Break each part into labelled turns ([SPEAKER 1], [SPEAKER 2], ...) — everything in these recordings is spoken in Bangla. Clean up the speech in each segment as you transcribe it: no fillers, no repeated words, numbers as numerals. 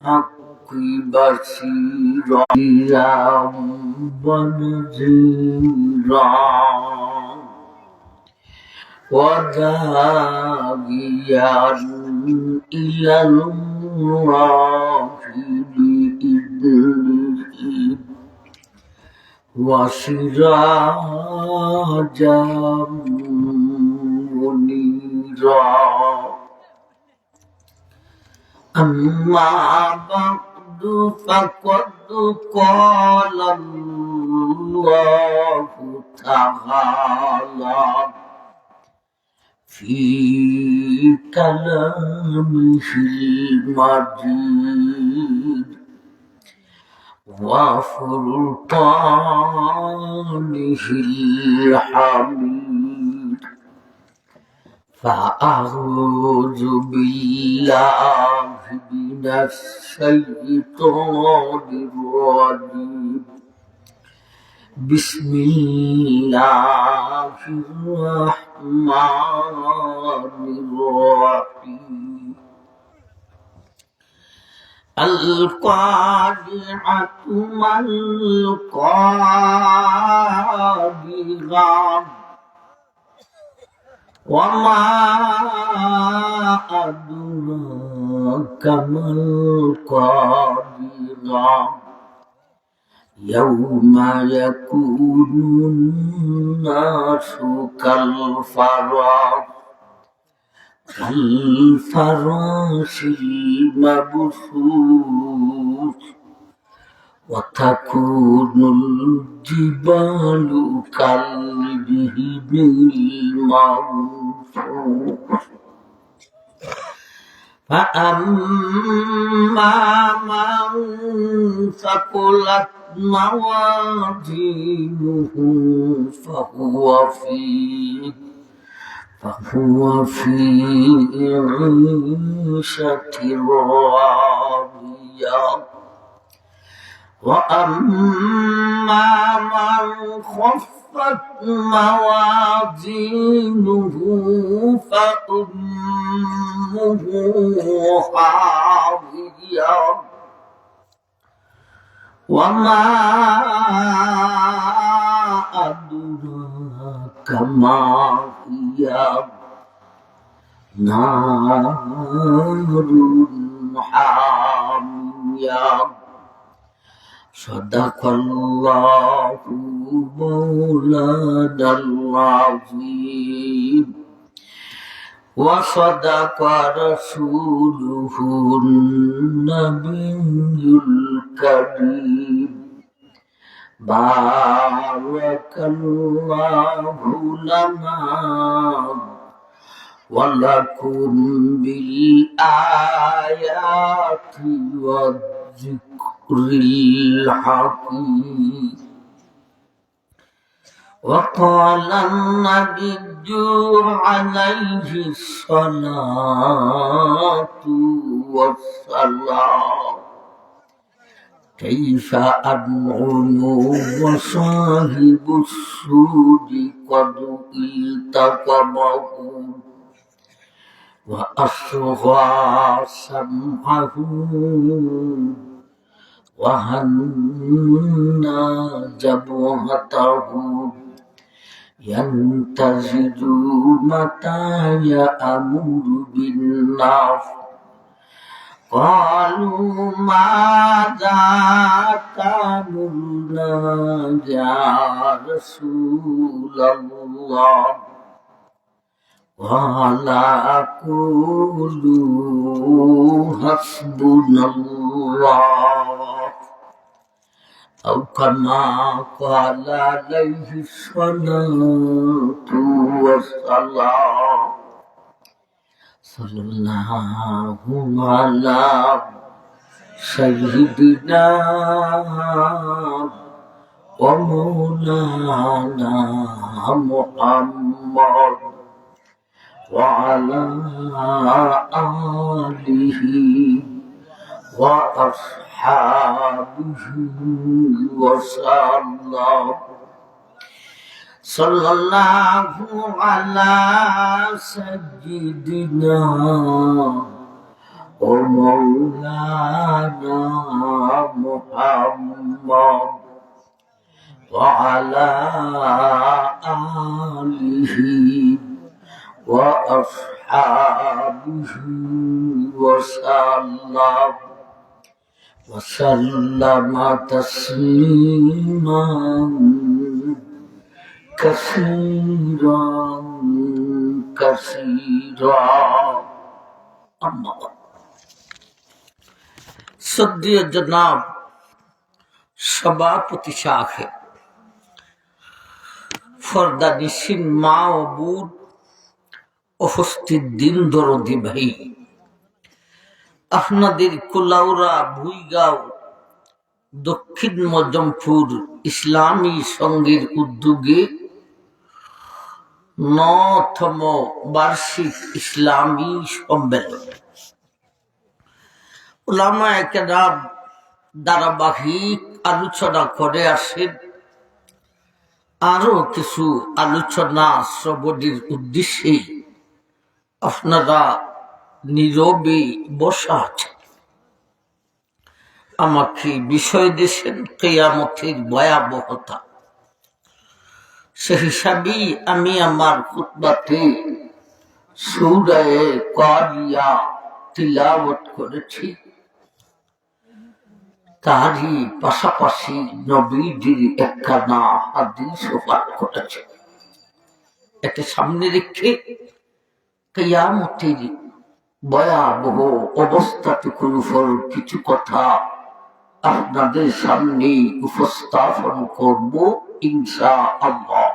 [SPEAKER 1] بالحق بشيرا ونذيرا وداعيا إلى الله بإذنه وسراجا منيرا. أما بعد فقد قال الله تعالى في كلامه المجيد وفرقانه الحميد. فأعوذ بالله من الشيطان الرجيم. بسم الله الرحمن الرحيم. القارعة ما القارعة وما أدراك ما القارعة يوم يكون الناس كالفراش المبثوث وتكون الجبال كالعهن المنفوش. فأما من ثقلت موازينه فهو في عيشة راضية. وأما من خفت موازينه فأمه حاوية. وما أدراك ما هي نار حامية. صدق الله مولانا العظيم وصدق رسوله النبي الكريم. بارك الله لنا ولكم بالآيات والذكر الحكيم. وقال النبي عليه الصلاة والسلام: كيف أنعم وصاحب السود قد التقمه وأصغى سمعه وهنى جبهته ينتظر متى يأمر بالنصر. قالوا ماذا تأمرنا يا رسول الله؟ قال قولوا حسبنا الله أو كما قال عليه الصلاة والسلام. صلى الله على سيدنا ومولانا محمد وعلى آله وأصحابه وسلم. صلى الله على سيدنا ومولانا محمد وعلى آله وأصحابه وسلم تسليما كثيرا كثيرا أما بعد सद्य जनाब सभापति शाह है फर्दा निशिन মা ও বুধ উপস্থিত দিন দরদি ভাই আপনাদের কুলাউড়া ভুইগাঁও দক্ষিণ মজমপুর ইসলামী সংঘের উদ্যোগে ৯তম বার্ষিক ইসলামী সম্মেলন উলামায়ে কেরাম ধারাবাহিক আলোচনা করে আসেন। আরো কিছু আলোচনা শ্রবণের উদ্দেশ্যে আপনারা নীরবে বসা আছেন। আমাকে বিষয় দিয়েছেন কিয়ামতের ভয়াবহতা। সে হিসাবেই আমি আমার খুতবাতে সূরা কারিয়া তিলাওয়াত করেছি। তারই পাশাপাশি নবীজির একখানা হাদিস পাঠ করেছে। এটা সামনে রেখে কিয়ামতের ভয়াবহ অবস্থাটুকুর উপর কিছু কথা আপনাদের সামনে উপস্থাপন করব ইনশাআল্লাহ।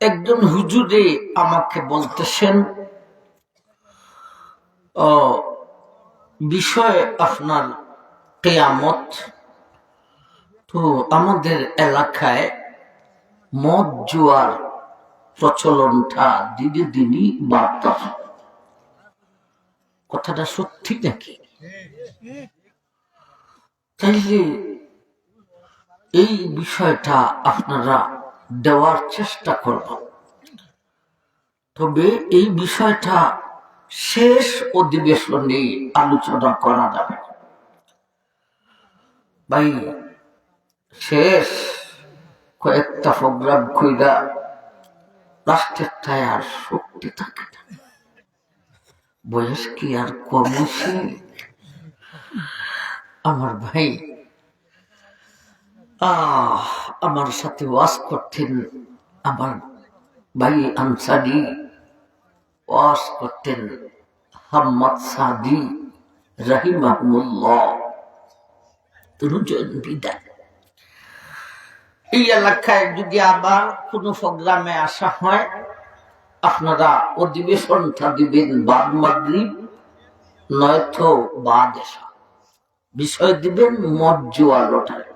[SPEAKER 1] একজন হুজুরে আমাকে বলতেছেন বিষয় আপনার কিয়ামত। তো আমাদের এলাকায় মদ জুয়ার প্রচলনটা দিনে দিনই বাড়তেছে। কথাটা সত্যি নাকি? তাইলে এই বিষয়টা আপনারা দেওয়ার চেষ্টা করব। তবে এই বিষয়টা শেষ অধিবেশনে আলোচনা করা যাবে ভাই। শেষ কয়েকটা প্রোগ্রাম কইরা রাষ্ট্রের তাই আর শক্তি থাকে না। বয়স কি আর কমেছে? আমার ভাই আমার সাথে ওয়াজ করতেন, আমার ভাই আনসারি ওয়াজ করতেন, হাম্মদ সাদি রাহিমাহুল্লাহ দুজন বিদায়। এই এলাকায় যদি আবার কোন প্রোগ্রামে আসা হয়, আপনারা অধিবেশনটা দিবেন বাদ মাগরিব নয়তো বাদ এসা। বিষয় দিবেন মদ জুয়া লটারি।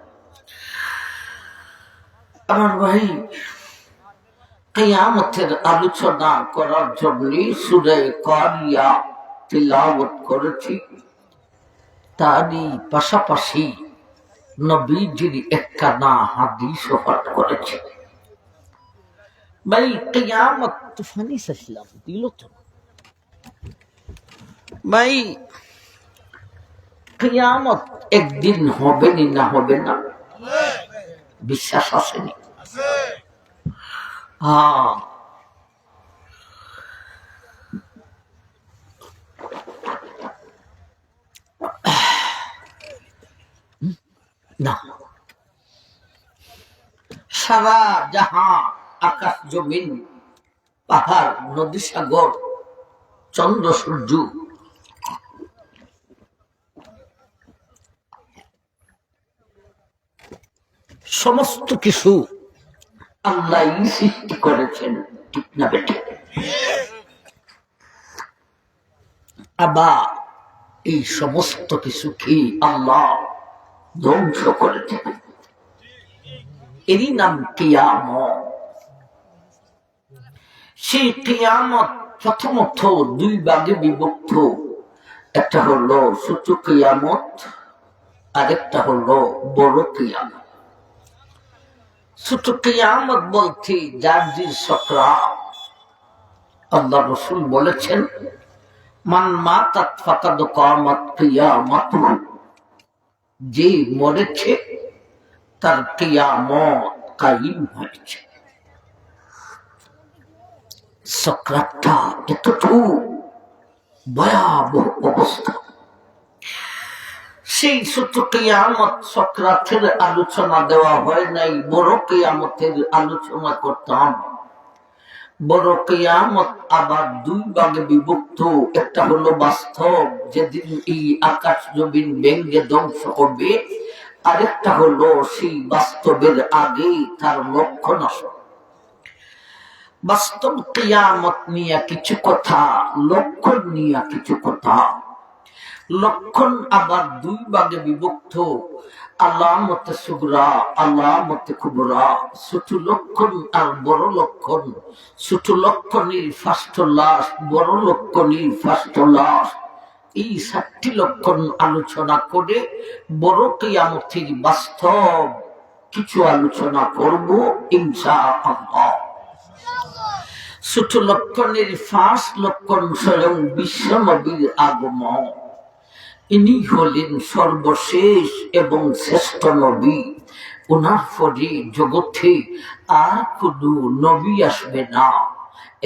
[SPEAKER 1] আমার ভাই কিয়ামতের আলোচনা করার জন্য সূরা কারিয়া তিলাওয়াত করেছি। তারই পাশাপাশি নবীজির একখানা হাদিস পাঠ করেছে। ভাই কিয়ামত তুফানি সাইলাম দিল তো ভাই, কিয়ামত একদিন হবে না হবে না বিশ্বাস আসেনি? না, সারা জাহান আকাশ জমিন পাহাড় নদী সাগর চন্দ্র সূর্য সমস্ত কিছু আল্লাহ সৃষ্টি করেছেন, ঠিক না বেঠিক? আবার এই সমস্ত কিছুকে আল্লাহ ধ্বংস করেছেন। এরই নাম কিয়ামত। সেই কিয়ামত প্রথমত দুই ভাগে বিভক্ত। একটা হলো ছোট কিয়ামত, আরেকটা হলো বড় কিয়ামত। ছোট কিয়ামত বলতে জার্জির সকরা। আল্লাহ রসুল বলেছেন মান মাতাত ফাকাদ কামাত কিয়ামাতুহু, যে মরেছে তার কিয়ামত কায়েম হয়েছে। সাকরাতটা এতটুকু ভয়াবহ অবস্থা। সেই ছোট কিয়ামত সাকরাতের আলোচনা দেওয়া হয় নাই, বড় কিয়ামতের আলোচনা করতাম। বড় কিয়ামত আবার দুই ভাগে বিভক্ত। একটা হলো বাস্তব, যেদিন এই আকাশ জমিন ভেঙে ধ্বংস করবে, আরেকটা হলো সেই বাস্তবের আগে তার লক্ষণ আসে। বাস্তব কিয়ামত নিয়ে কিছু কথা, লক্ষণ নিয়ে কিছু কথা। লক্ষণ আবার দুই ভাগে বিভক্ত, আলামতে সুগরা, আলামতে কুবরা। ছোট লক্ষণ আর বড় লক্ষণ। ছোট লক্ষণের ফার্স্ট লাশ, বড় লক্ষণের ফার্স্ট লাশ। এই 7টি লক্ষণ আলোচনা করে বড় কিয়ামতের বাস্তব কিছু আলোচনা করব ইনশাআল্লাহ। ছোট লক্ষণের ফার্স্ট লক্ষণ স্বয়ং বিশ্ব নবীর আগমন। ইনি হলেন সর্বশেষ এবং শ্রেষ্ঠ নবী। ওনার পরে জগতে আর কোনো নবী আসবে না।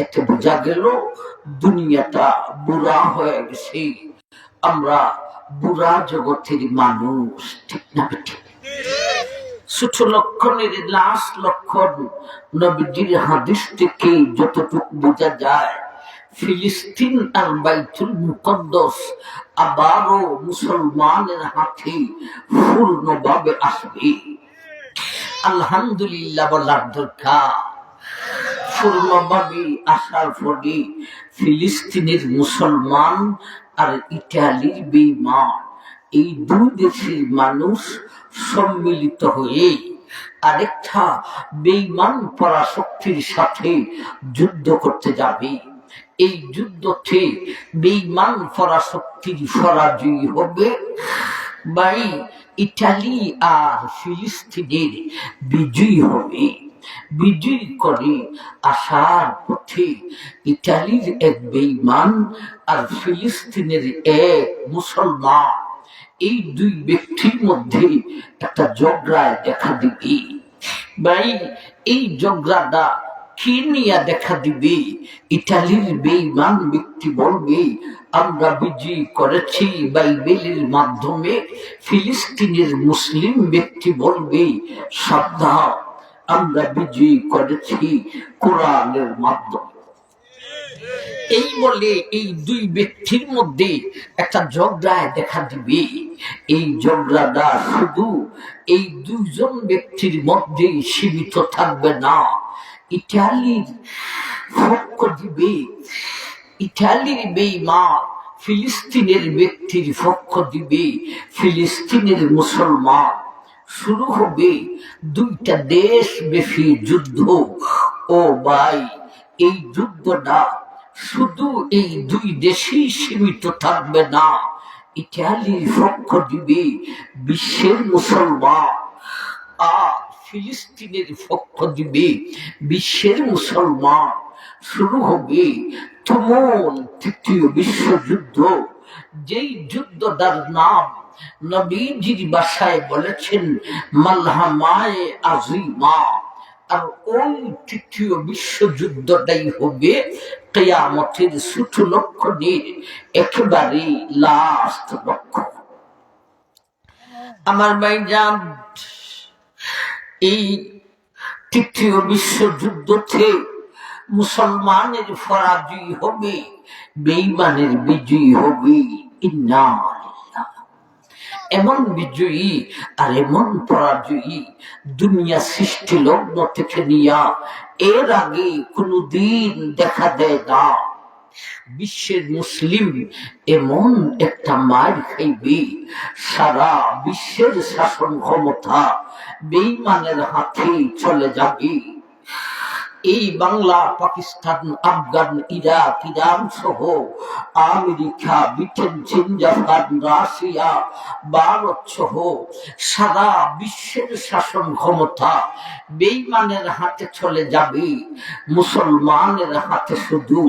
[SPEAKER 1] এতে বোঝা গেল দুনিয়াটা বুড়া হয়ে গেছে। আমরা বুড়া জগতের মানুষ, ঠিক না ঠিক? ছোট লক্ষণের লাস্ট লক্ষণ নবীজির হাদিস থেকে যতটুকু বোঝা যায়, ফিলিস্তিন আর বাইতুল মুকদ্দাস আবারও মুসলমানের হাতে পূর্ণভাবে আসবে। আলহামদুলিল্লাহ বলার দরকার। পূর্ণভাবে আসার পরে ফিলিস্তিনের মুসলমান আর ইটালির বেঈমান, এই দুই দেশের মানুষ সম্মিলিত হয়ে আরেকটা বেঈমান পরাশক্তির সাথে যুদ্ধ করতে যাবে। এই যুদ্ধতে বেঈমান পরাশক্তির পরাজয় হবে, ভাই ইটালি আর ফিলিস্তিনের বিজয়ী হবে। বিজয়ী করে আসার পথে ইটালির এক বেঈমান আর ফিলিস্তিনের এক মুসলমান, এই দুই ব্যক্তির মধ্যে একটা ঝগড়ায় দেখা দিবে। ভাই এই ঝগড়াটা কি নিয়ে দেখা দিবে? ইটালির বেঈমান ব্যক্তি বলবে আমরা বিজয়ী করেছি বাইবেলের মাধ্যমে। ফিলিস্তিনের মুসলিম ব্যক্তি বলবে সাবধান, আমরা বিজয়ী করেছি কোরআনের মাধ্যমে। এই বলে এই দুই ব্যক্তির মধ্যে একটা ঝগড়ায় দেখা দিবে। এই ঝগড়াটা শুধু এই দুইজন ব্যক্তির মধ্যেই সীমিত থাকবে না। ইটালির পক্ষ দিবে ইটালির বেঈমান, ফিলিস্তিনের ব্যক্তির পক্ষ দিবে ফিলিস্তিনের মুসলমান। শুরু হবে দুইটা দেশ ব্যাপী যুদ্ধ। ও ভাই, এই যুদ্ধটা শুধু এই দুই দেশেই সীমিত থাকবে না। ইটালির পক্ষ দিবে বিশ্বের মুসলমান, আর ফিলিস্তিনের পক্ষ দিবে বিশ্বের মুসলমান। শুরু হবে তুমুল তৃতীয় বিশ্বযুদ্ধ। যেই যুদ্ধটার নাম নবীজির ভাষায় বলেছেন মালহামায়ে আজিমা। আর ওই তৃতীয় বিশ্বযুদ্ধটাই হবে কিয়ামতের ছোট লক্ষণের একেবারে লাস্ট লক্ষ্য। আমার ভাইজান, এই তৃতীয় বিশ্বযুদ্ধতে মুসলমানের পরাজয় হবে, বেঈমানের বিজয়ী হবে। এমন বিজয়ী আর এমন পরাজয়ী দুনিয়া সৃষ্টি লগ্ন থেকে নিয়া এর আগে কোনদিন দেখা দেয় না। বিশ্বের মুসলিম এমন একটা মার খাইবে, সারা বিশ্বের শাসন ক্ষমতা বেঈমানের হাতে চলে যাবে। এই বাংলা, পাকিস্তান, আফগান, ইরাক, ইরান সহ আমেরিকা, ব্রিটেন, চীন, জাপান, রাশিয়া, ভারত সহ সারা বিশ্বের শাসন ক্ষমতা বেঈমানের হাতে চলে যাবে। মুসলমানের হাতে শুধু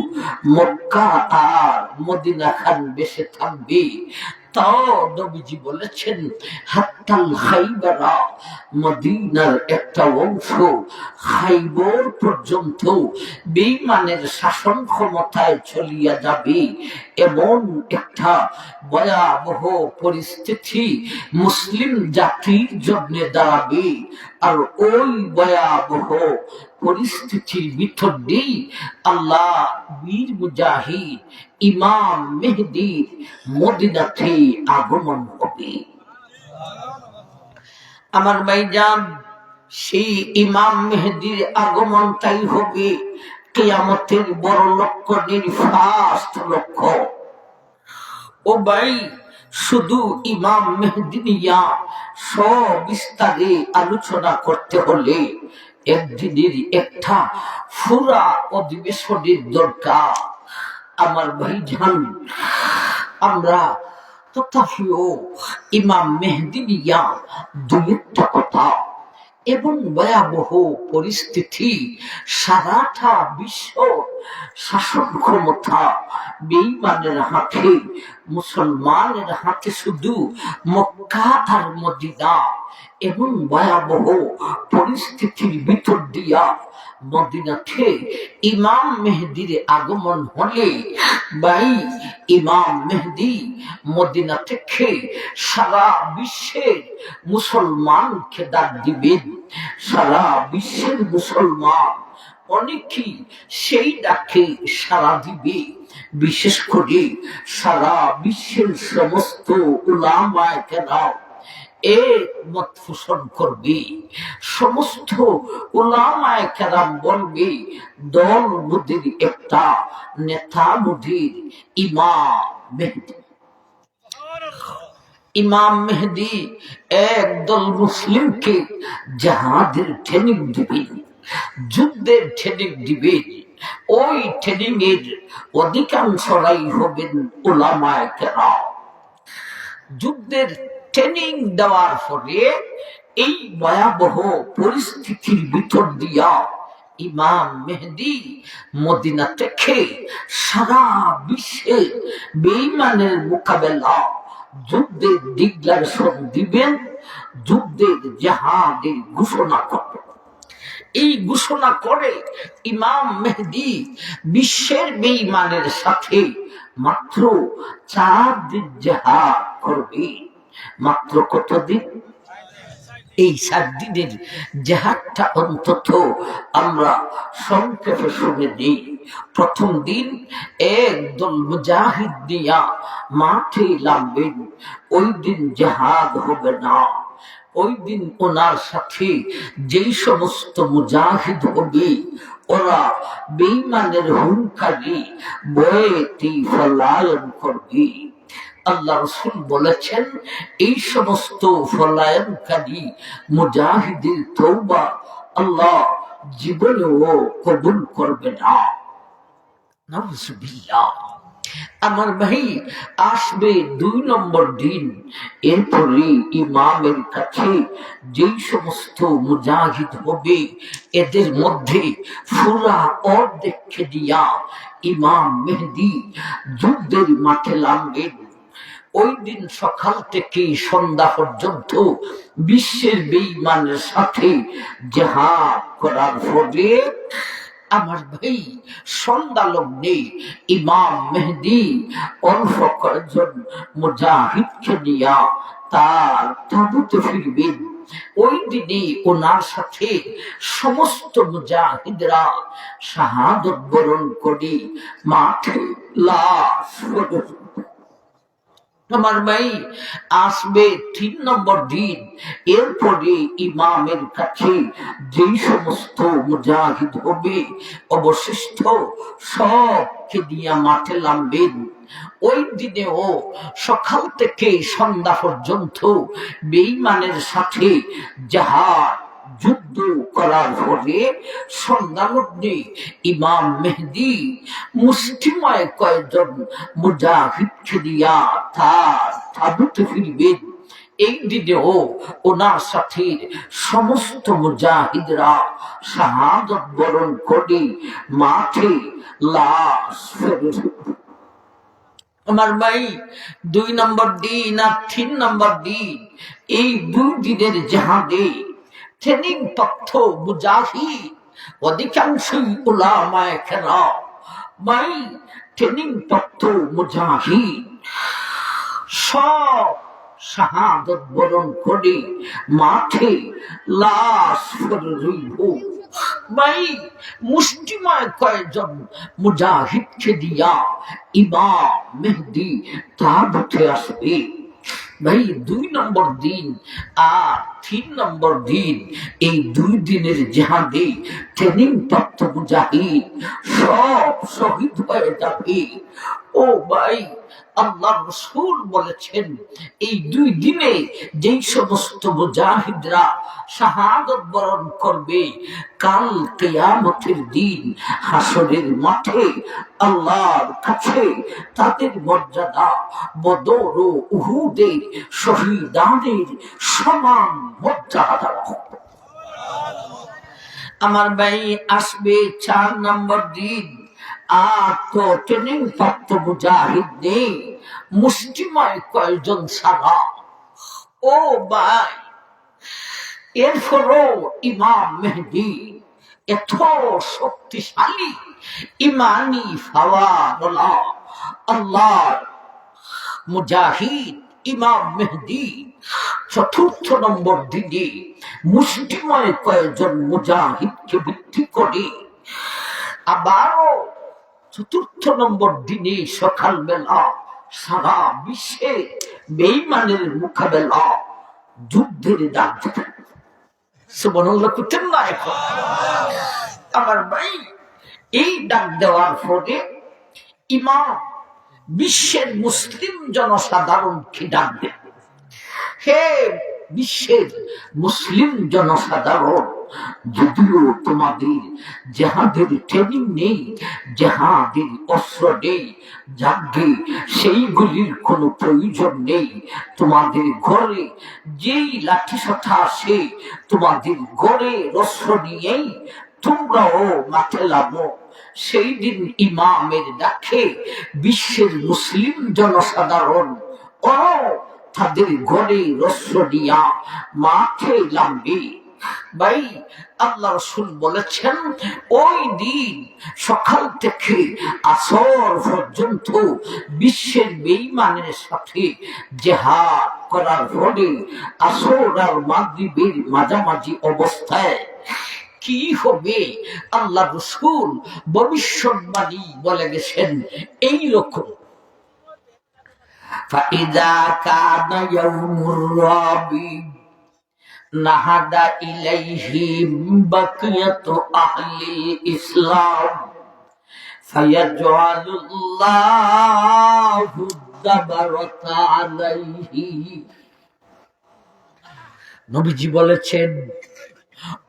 [SPEAKER 1] মক্কা আর মদিনা খান বেঁচে থাকবে। তাও নবীজি বলেছেন, হাত্তাল খাইবারা, মদিনার একটা অংশ খাইবর পর্যন্ত বেঈমানের শাসন ক্ষমতায় চলিয়া যাবে। এমন একটা ভয়াবহ পরিস্থিতি মুসলিম জাতির জন্য দাঁড়াবে। আর ওই ভয়াবহ পরিস্থিতির ভিতর দিয়ে আল্লাহ বীর মুজাহিদ ইমাম মেহেদীর মদিনাতে আগমন হবে। আমার ভাইজান, সেই ইমাম মেহেদীর আগমনটাই হবে কিয়ামতের বড় লক্ষ্যের ফার্স্ট লক্ষ্য। ও ভাই, শুধু ইমাম মেহেদী নিয়া সবিস্তারে আলোচনা করতে হলে একদিনের একটা পুরা অধিবেশনের দরকার। আমার ভাইজান, আমরা তথাপিও ইমাম মেহেদী নিয়া দুই একটা কথা এবং ভয়াবহ পরিস্থিতি, সারাটা বিশ্ব শাসন ক্ষমতা বেঈমানের হাতে, মুসলমানের হাতে শুধু মক্কা আর মদিনা, এবং ভয়াবহ পরিস্থিতির ভিতর দিয়া মদিনাতে ইমাম মেহেদীর আগমন হলে ভাই, ইমাম মেহেদী মদিনা থেকে সারা বিশ্বের মুসলমানকে ডাক দিবেন। সারা বিশ্বের মুসলমান অনেকেই সেই ডাকে সাড়া দিবে। বিশেষ করে সারা বিশ্বের সমস্ত উলামায়ে কেরাম মত পোষণ করবে। সমস্ত উলামায়ে কেরাম বলবে, দল নদীর একটা নেতা নদীর ইমাম মেহেদী। ইমাম মেহেদী একদল মুসলিমকে জাহাদের ট্রেনিং দিবেন, যুদ্ধের ট্রেনিং দিবেন। ওই ট্রেনিং এর অধিকাংশরাই হবেন উলামায়ে কেরাম। যুদ্ধের ট্রেনিং দেওয়ার ফলে এই ভয়াবহ পরিস্থিতির ভিতর দিয়া ইমাম মেহেদী মদিনা থেকে সারা বিশ্বে বেঈমানের মোকাবেলা, যুদ্ধের ডিক্লারেশন দিবেন, যুদ্ধের জিহাদের ঘোষণা করবেন। এই ঘোষণা করে ইমাম মেহেদী বিশ্বের বেঈমানের সাথে মাত্র 4 দিন জিহাদ করবে। মাত্র কতদিন? এই 4 দিনের জিহাদটা অন্তত আমরা সংক্ষেপে শুনে দিই। প্রথম দিন একদল মুজাহিদ দিয়া মাঠে নামবেন। ওই দিন জিহাদ হবে না। ওই দিন ওনার সাথে যেই সমস্ত মুজাহিদ হবে, ওরা বেঈমানের হুঙ্কারে ভয়েতে পলায়ন করবে। আল্লাহ রাসূল বলেছেন, এই সমস্ত পলায়নকারী মুজাহিদের তওবা আল্লাহ জীবনেও কবুল করবে না। নাউযুবিল্লাহ। আমার ভাই, আসবে 2 নম্বর দিন। এরপরে ইমামের কাছে যেই সমস্ত মুজাহিদ হবে, এদের মধ্যে পুরা অর্ধেককে দিয়া ইমাম মেহেদী যুদ্ধের মাঠে নামবেন। ওই দিন সকাল থেকে সন্ধ্যা পর্যন্ত বিশ্বের বেঈমানের সাথে জিহাদ করার পরে আমার ভাই, সন্ধ্যা লগ্নে ইমাম মেহেদী অল্প কয়েকজন মুজাহিদকে নিয়া তার তাঁবুতে ফিরবেন। ওই দিনে ওনার সাথে সমস্ত মুজাহিদরা শাহাদত বরণ করে মাঠে লাশ। আমার ভাই, আসবে 3 নম্বর দিন। এরপরে ইমামের কাছে যেই সমস্ত মুজাহিদ হবে, অবশিষ্ট সবকে দিয়া মাঠে নামবেন। ওই দিনেও সকাল থেকে সন্ধ্যা পর্যন্ত বেঈমানের সাথে জিহাদ যুদ্ধ করার পরে সন্ধ্যালগ্নে ইমাম মেহেদী মুষ্টিময় কয়েকজন মুজাহিদকে দিয়া তার তাবুতে ফিরবেন। এই দিনেও ওনার সাথে সমস্ত মুজাহিদরা শাহাদত বরণ করে মাঠে লাশ ফেলে। আমার ভাই 2 নম্বর দিন আর 3 নম্বর দিন, এই 2 দিনের জিহাদে ট্রেনিং প্রাপ্ত মুজাহিদ অধিকাংশই উলামায়ে কেরাম, ভাই ট্রেনিং প্রাপ্ত মুজাহিদ সব শাহাদত বরণ করে মাঠে লাশ ফেলে রইল। ভাই মুষ্টিময় কয়েকজন মুজাহিদকে দিয়া ইমাম মেহেদী তাবুতে আসবে। ভাই 2 নম্বর দিন আর 3 নম্বর দিন, এই 2 দিনের জিহাদে ট্রেনিং প্রাপ্ত মুজাহিদ সব শহীদ হয়ে যাবে। ও ভাই আল্লাহ রাসূল বলেছেন, এই 2 দিনে যেই সমস্ত মুজাহিদরা শাহাদত বরণ করবে, কাল কিয়ামতের দিন হাসরের মাঠে আল্লাহর কাছে তাদের মর্যাদা বদর ও উহুদের শহীদানের সমান মর্যাদা দেওয়া হবে। আমার ভাই আসবে 4 নম্বর দিন, আর তো ট্রেনিং প্রাপ্ত মুজাহিদ নেই, মুষ্টিময় কয়েকজন ছাড়া। ও ভাই এরপরও ইমাম মেহেদী এত শক্তিশালী ইমানি ফাওয়ারওয়ালা আল্লাহর মুজাহিদ ইমাম মেহেদী 4th নম্বর দিনে মুষ্টিময় কয়েকজন মুজাহিদকে ভিত্তি করে আবারও 4th নম্বর দিনে সকালবেলা সারা বিশ্বে বেঈমানের মোকাবেলা যুদ্ধের ডাক দেবেন। সুবহানাল্লাহ করতেন না এখন? আমার ভাই এই ডাক দেওয়ার পরে ইমাম বিশ্বের মুসলিম জনসাধারণকে ডাক দেন, হে বিশ্বের মুসলিম জনসাধারণ, যদিও তোমাদের জেহাদের ট্রেনিং নেই, জেহাদের অস্ত্র নেই, যাকে সেইগুলির কোনো প্রয়োজন নেই, তোমাদের ঘরে যেই লাঠি সোঁটা আসে তোমাদের ঘরে অস্ত্র নিয়েই তোমরাও মাঠে নামো। সেই দিন ইমামের ডাকে বিশ্বের মুসলিম জনসাধারণ ও তাদের ঘরে অস্ত্র নিয়া মাঠে নামবে। ভাই আল্লাহ রাসূল বলেছেন, ওই দিন সকাল থেকে আসর পর্যন্ত বিশ্বের বেঈমানের সাথে জিহাদ করার পরে আসর আর মাগরিবের মাঝামাঝি অবস্থায় কি হবে আল্লাহ রাসূল ভবিষ্যৎবাণী বলে গেছেন এই রকম, ফাইদা কানা ইয়াউমুর রাবি নাহাদা ইলাইহি বাকিয়াতু আহলিল ইসলাম ফায়াজআলুল্লাহু দাবারাতা আলাইহি। নবীজি বলেছেন,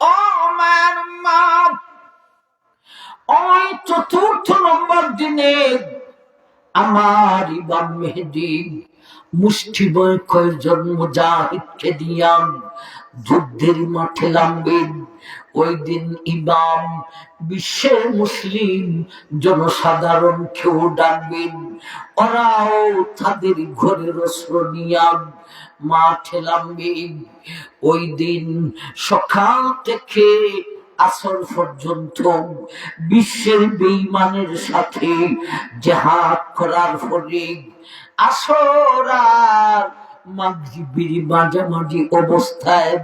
[SPEAKER 1] ও আমার মা, ওই 4th নম্বর দিনে আমার ইমাম মেহেদী মুষ্টিময় কয়েকজন মুজাহিদকে দিয়া যুদ্ধের মাঠে নামবেন। ওই দিন ইমাম বিশ্বের মুসলিম জনসাধারণকেও ডাকবেন, ওরাও তাদের ঘরের অস্ত্র নিয়া মাঠে নামবেন। ওই দিন সকাল থেকে আসর পর্যন্ত বিশ্বের বেঈমানের সাথে জিহাদ করার পরে আসর আর মাগরিবের মাঝামাঝি অবস্থায়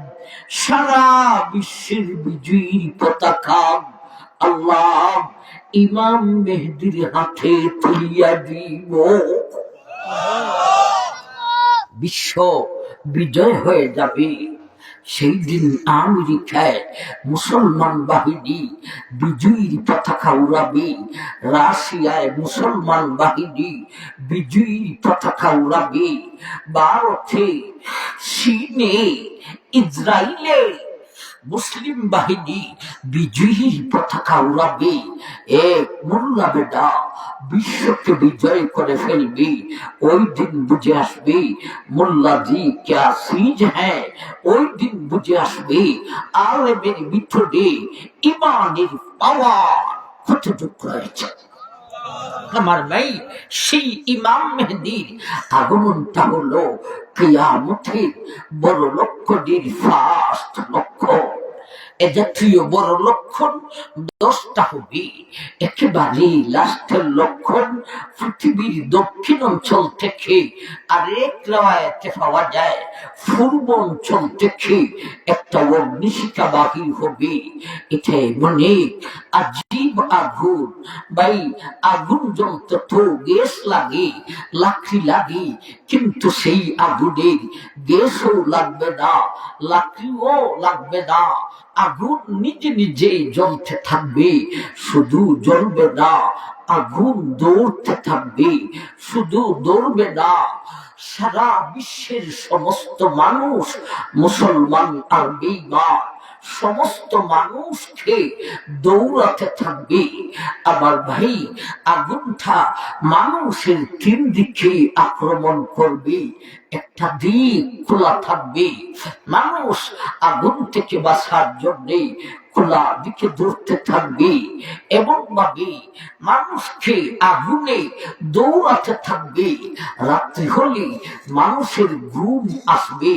[SPEAKER 1] সারা বিশ্বের বিজয়ী পতাকা আল্লাহ ইমাম মেহেদীর হাতে তুলিয়া দিব। বিশ্ব বিজয় হয়ে যাবে। সেই দিন আমেরিকায় মুসলমান বাহিনী বিজয়ীর পতাকা উড়াবে, রাশিয়ায় মুসলমান বাহিনী বিজয়ীর পতাকা উড়াবে, ভারতে, চীনে, ইসরায়েলে মুসলিম বাহিনী বিজয়ী পতাকা উড়াবে, এক মোল্লা বেটা বিশ্বকে বিজয় করে ফেলবে। ওই দিন বুঝে আসবে মোল্লাজি ক্যা চীজ হ্যাঁ, ওই দিন বুঝে আসবে আলেমের ভিতরে ইমানের পাওয়ার কতটুকু রয়েছে। আমার ভাই, সেই ইমাম মেহেদীর আগমনটা হলো কিয়ামতের বড় লক্ষণের ফার্স্ট লক্ষণ। এ জাতীয় বড় লক্ষণ 10টা হবে। একেবারে লাস্টের লক্ষণ পৃথিবীর দক্ষিণ অঞ্চল থেকে আরেক রাওয়ায়াতে পাওয়া যায় পূর্ব অঞ্চল থেকে একটা অগ্নিশিখা বাহির হবে। এটা মনে আজীব আগুন ভাই, আগুন জ্বলতে তো গ্যাস লাগে, লাকড়ি লাগে, কিন্তু সেই আগুনের গ্যাসও লাগবে না, লাকড়িও লাগবে না। আগুন নিজে নিজে জ্বলতে থাকবে, শুধু জ্বলবে না, আগুন দৌড়তে থাকবে, শুধু দৌড়বে না। সারা বিশ্বের সমস্ত মানুষ, মুসলমান আর বেঈমান, সমস্ত মানুষকে দৌড়াতে থাকবে। আমার ভাই, আগুনটা মানুষের 3 দিকে আক্রমণ করবে। একটা দিক খোলা থাকবে, মানুষ আগুন থেকে বাঁচার জন্য খোলা দিকে দৌড়তে থাকবে, এবং ভাবে মানুষকে আগুনে দৌড়াতে থাকবে। রাত্রি হলে মানুষের ঘুম আসবে,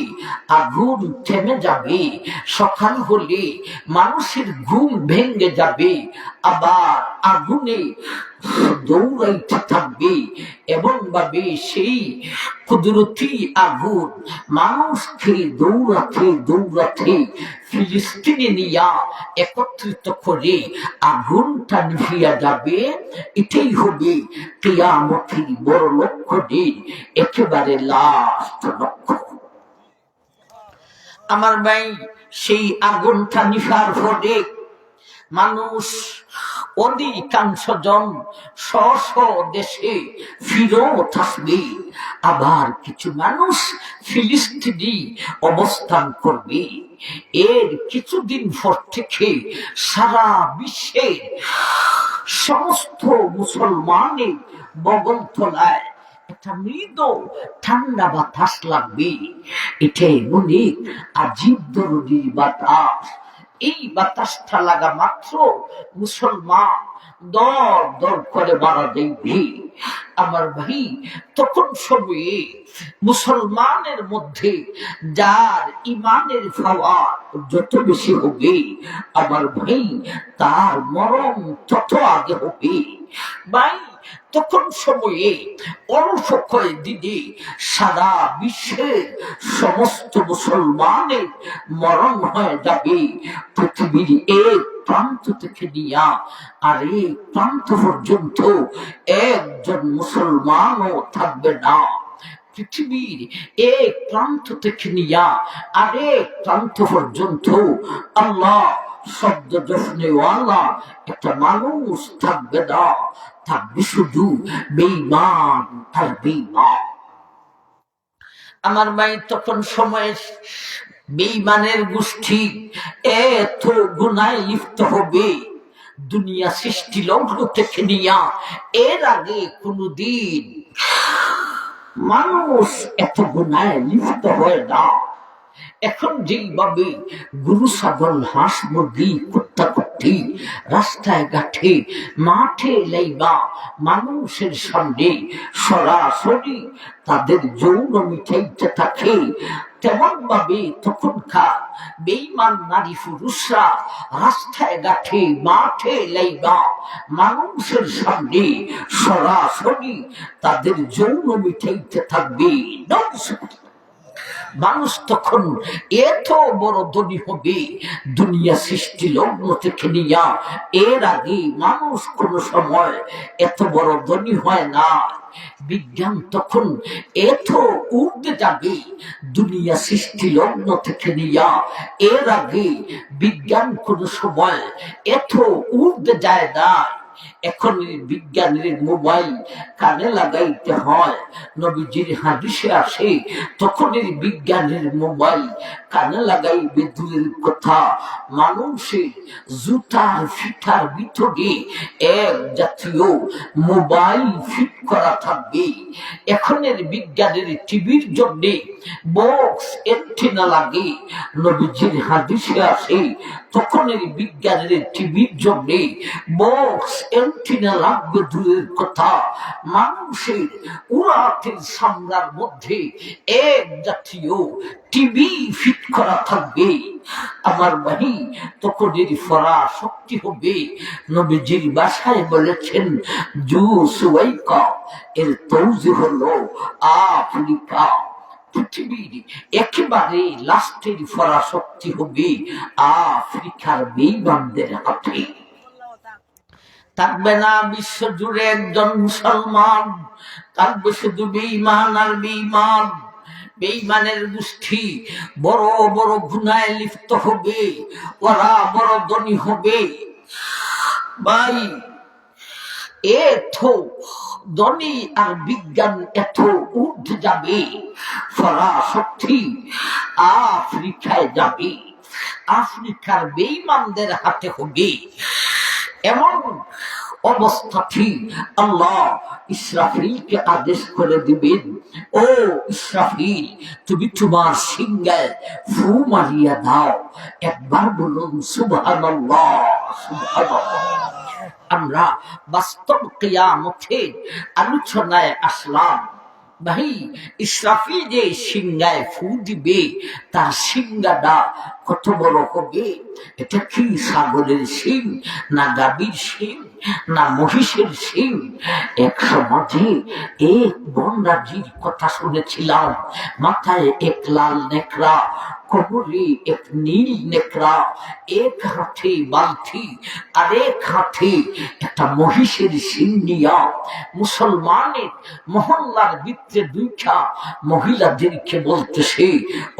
[SPEAKER 1] আগুন থেমে যাবে। সকাল হলে মানুষের ঘুম ভেঙে যাবে, আবার আগুনে দৌড়াইতে থাকবে। এবং ভাবে সেই কুদরতি আগুন মানুষকে দৌড়াতে দৌড়াতে ফিলিস্তিনে নিয়া একত্রিত করে আগুনটা নিভিয়া যাবে। এটাই হবে কিয়ামতের বড় লক্ষণের একেবারে লাস্ট লক্ষ্য। আমার ভাই, সেই আগুনটা নিভার পরে মানুষ অধিকাংশ জন স্ব দেশে ফিরত আসবে, আবার কিছু মানুষ ফিলিস্তিনে অবস্থান করবে। এর কিছুদিন পর থেকে সারা বিশ্বের সমস্ত মুসলমানের বগলতলায় একটা মৃদু ঠান্ডা বাতাস লাগবে। এটাই মনে আজীব দরুদির বাতাস। এই বাতাসটা লাগা মাত্র মুসলমান দর দর করে মারা যাইবে। আমার ভাই, তখন সময়ে মুসলমানের মধ্যে যার ইমানের পাওয়ার যত বেশি হবে, আমার ভাই, তার মরণ তত আগে হবে। ভাই, তখন সময়ে অল্প কয়েকদিনে সারা বিশ্বের সমস্ত মুসলমানের মরণ হয়ে যাবে। পৃথিবীর এক প্রান্ত থেকে নিয়া আর এক প্রান্ত পর্যন্ত একজন মুসলমানও থাকবে না। পৃথিবীর এক প্রান্ত থেকে নিয়া আরেক প্রান্ত পর্যন্ত আল্লাহ শব্দ জফনেওয়ালা একটা মানুষ থাকবে না, থাকবে শুধু বেঈমান আর বেঈমান। আমার ভাই, তখন সময় বেঈমানের গোষ্ঠী এত গুনায় লিপ্ত হবে, দুনিয়া সৃষ্টি লগ্ন থেকে নিয়া এর আগে কোনদিন মানুষ এত গুনায় লিপ্ত হয় না। এখন যেইভাবে গরু, ছাগল, হাঁস, মুরগি, কুত্তা কুত্তি রাস্তায় ঘাটে মাঠে লাইবা মানুষের সামনে সরাসরি তাদের যৌন মিটাইতে থাকে, তেমন ভাবে তখনকার বেঈমান নারী পুরুষরা রাস্তায় ঘাটে মাঠে লাইবা মানুষের সামনে সরাসরি তাদের যৌন মিটাইতে থাকবে। মানুষ তখন এত বড় ধনী হবে, দুনিয়া সৃষ্টি লগ্ন থেকে নিয়া এর আগে মানুষ কোন সময় এত বড় ধনী হয় না। বিজ্ঞান তখন এত ঊর্ধ্বে যাবে, দুনিয়া সৃষ্টি লগ্ন থেকে নিয়া এর আগে বিজ্ঞান কোন সময় এত ঊর্ধ্বে যায় না। এখন বিজ্ঞানের মোবাইল কানে লাগাইতে হয়। নবীজির হাদিসে আসে তখনের বিজ্ঞানের মোবাইল কানে লাগাইবে দূরের কথা, মানুষের জুতার ফিটার ভিতরে এক জাতীয় মোবাইল ফিট করা থাকবে। এখনের বিজ্ঞানের টিভির জন্য বক্স এন্টেনা লাগে। নবীজির হাদিসে আসে তখনের বিজ্ঞানের টিভির জন্য বক্স এন্টেনা লাগবে দূরের কথা, মানুষের উরাতের সামরার মধ্যে এক জাতীয় টিভি ফিট করা থাকবে। আমার ভাই তখনের ফরা শক্তি হবে। নবীজির বাসায় বলেছেন জু সুয়াইকা, এর তৌজি হলো আফ্রিকা। পৃথিবীর একেবারে লাস্টের ফরা শক্তি হবে আফ্রিকার বেঈমানদের হাতে। থাকবে না বিশ্ব জুড়ে একজন মুসলমান, থাকবে শুধু বেঈমান আর বেঈমান। বেঈমানের গোষ্ঠী বড় বড় গুনায় লিপ্ত হবে, ওরা বড় ধনী হবে। ভাই এত ধনী আর বিজ্ঞান এত ঊর্ধ্বে যাবে, ফরাশক্তি আফ্রিকায় যাবে, আফ্রিকার বেঈমানদের হাতে হবে। এমন অবস্থাটি আল্লাহ ইসরাফিলকে আদেশ করে দিবেন, ও ইসরাফিল তুমি তোমার সিংহায় ফু মারিয়া দাও। একবার বলুন সুবহানাল্লাহ, সুবহানাল্লাহ। আমরা বাস্তব কিয়ামতের আলোচনায় আসলাম। ভাই ইসরাফিল যে সিংহায় ফু দিবে তার সিংহাটা কত বড় হবে? এটা কি ছাগলের সিং, না গাভীর সিং, না মহিষের সিং? এক সমাজে এক বনরাজির কথা শুনেছিলাম, মাথায় এক লাল নেকড়া, কোমরে এক নীল নেকড়া, এক হাতে বালতি আর এক হাতে একটা মহিষের সিং নিয়া মুসলমানের মহল্লার ভিতরে দুইটা মহিলাদেরকে বলতেছে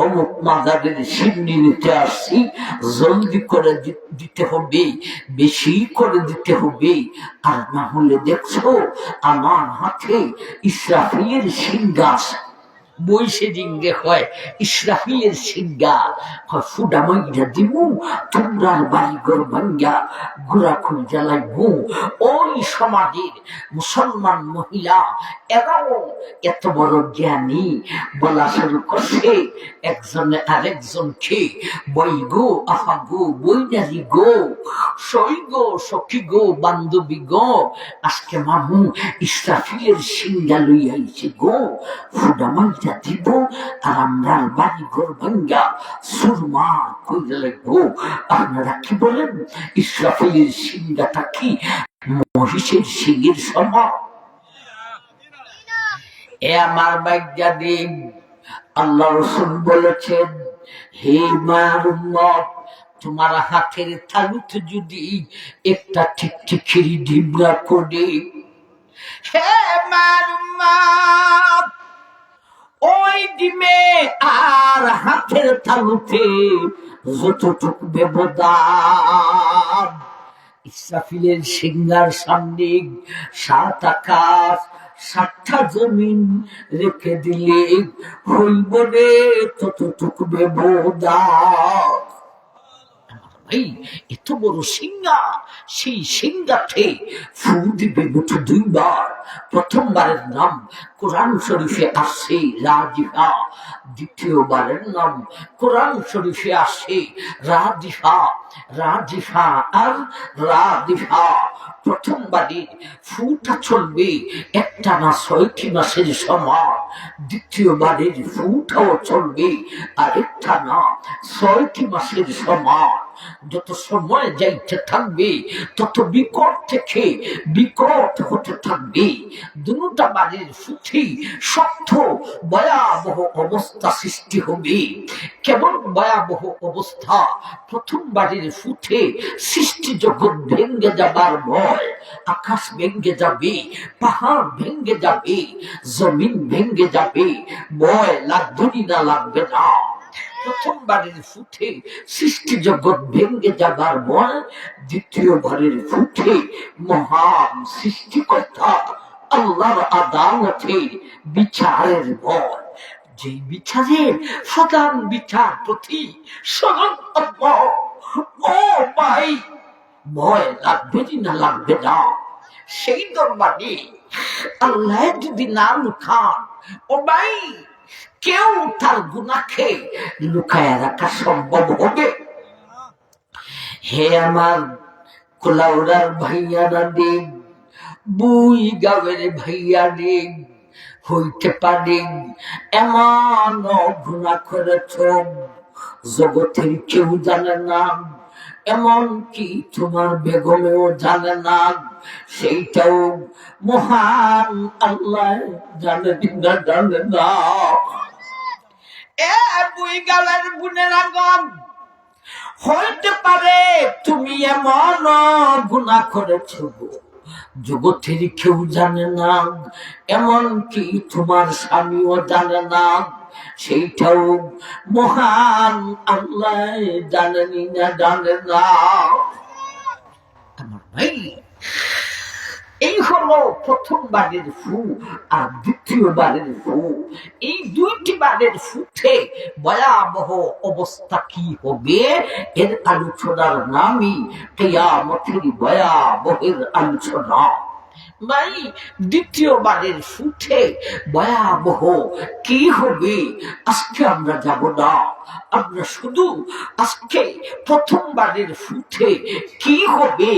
[SPEAKER 1] অমুক মাদারের সিং নিতে আসছি, জলদি করে দিতে হবে, বেশি করে দিতে হবে, আর না হলে দেখছো আমার হাতে ইসরাফিলের সিংহাস বইসে জিঙ্গে হয়। ইসরাফিলের সিংহা ফুডা মাইরা দিমু, তোমরার বাড়িঘর ভাঙ্গা ঘোরা খুল জ্বালাইবু। ওই সমাজের মুসলমান মহিলা এরাও এত বড় জ্ঞানী, বলা শুরু করছে একজনে আরেকজনকে, বই গো আহা গো বইনারি গো, সই গো সখী গো বান্ধবী গো, আজকে মামু ইসরাফিলের সিংহা লই আইছে গো, ফুডা মাইরা দিব আর আমরা বাড়ি ঘর ভাঙ্গা সুরমা কইরা লাগবো। আপনারা কি বলেন, ইসরাফিলের সিংহাটা কি মহিষের সিংহের সমান? এ আমার বাইজ্ঞা দেব, আল্লাহ রাসূল বলেছেন, হে মার উম্মত, তোমার হাতের তালুতে যদি একটা টিকটিকির ঢিবরা করে, হে মার উম্মত, ওই ডিমে আর হাতের তালুতে যতটুকু ব্যবধান, ইসরাফিলের সিংহার সামনে 7 আকাশ 7টা জমিন রেখে দিলে হইব রে ততটুকু ব্যবধান। ভাই এত বড় সিংহা, সেই সিংহাতে ফু দিবে মুঠো 2 বার। প্রথমবারের নাম কোরআন শরীফে আসছে রাজিফা, দ্বিতীয়বারের নাম কোরআন শরীফে আসছে রাদিফা। রাজিফা আর রাদিফা, প্রথমবারের ফুটা চলবে একটানা 6টি মাসের সমান, দ্বিতীয়বারের ফুটাও চলবে আর একটানা 6টি মাসের সমান। যত সময় যাইতে থাকবে তত বিকট থেকে বিকট হতে থাকবে। দুটা বাড়ির সুখী শক্ত ভয়াবহ অবস্থা সৃষ্টি হবে। কেমন ভয়াবহ অবস্থা? প্রথম বাড়ির ফুটে সৃষ্টি জগৎ ভেঙ্গে যাবার ভয়, আকাশ ভেঙ্গে যাবে, পাহাড় ভেঙ্গে যাবে, জমিন ভেঙ্গে যাবে। ভয় লাগবে না, লাগবে না? প্রথমবারের ফুটে সৃষ্টি জগৎ ভেঙ্গে যাবার পর দ্বিতীয়বারের ফুটে মহান সৃষ্টিকর্তা আল্লাহর আদালতে বিচারের পর যে বিচারের প্রধান বিচারপতি স্বয়ং আল্লাহ। ও ভাই, ভয় লাগবে না লাগবে না? সেই দরবারে আল্লাহ যদি না লুকান, ও ভাই, কেউ তার গুনাহকে লুকায় রাখা সম্ভব হবে? হে আমার কোলাউড়ার ভাইয়ারা দেব, বুই গাঁয়ের ভাইয়া দেব, হইতে পারে এমন গুনাহ করেছ জগতের কেউ জানে না, এমন কি তোমার বেগমেও জানে না, সেইটাও মহান আল্লাহ জানে না, জানে না। এ বুই গাঁয়ের বুনেরা গণ, হইতে পারে তুমি এমন গুনাহ করেছ জগতের কেউ জানে না, এমন কি তোমার স্বামীও জানে না, সেইটাও মহান আল্লাহ জানেনি না, জানে না। আমার ভাই, এই হলো প্রথমবারের ফু আর দ্বিতীয়বারের ফু। এই দুইটি বারের ফুটে ভয়াবহ অবস্থা কি হবে এর আলোচনার নামই কিয়ামতের ভয়াবহের আলোচনা। ভাই, দ্বিতীয়বারের ফুটে ভয়াবহ কি হবে আজকে আমরা যাব না, আমরা শুধু আজকে প্রথমবারের ফুটে কি হবে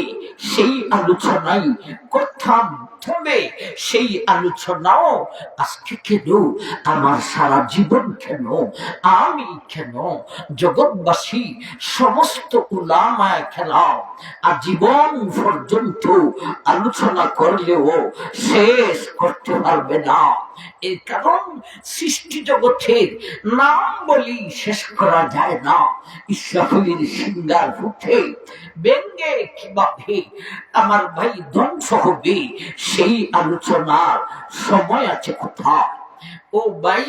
[SPEAKER 1] সেই আলোচনাই করতাম। তবে সেই আলোচনাও আজকে কেন, আমার সারা জীবন কেন, আমি কেন, জগৎবাসী সমস্ত উলামায়ে কেরাম আজীবন পর্যন্ত আলোচনা করলেও শেষ করতে পারবে না। এর কারণ সৃষ্টি জগতের নাম বলি শেষ করা যায় না। ইসরাফিলের সিঙ্গার ফুটে ব্যঙ্গে কিভাবে আমার ভাই ধ্বংস হবে সেই আলোচনার সময় আছে কোথায়? ও ভাই,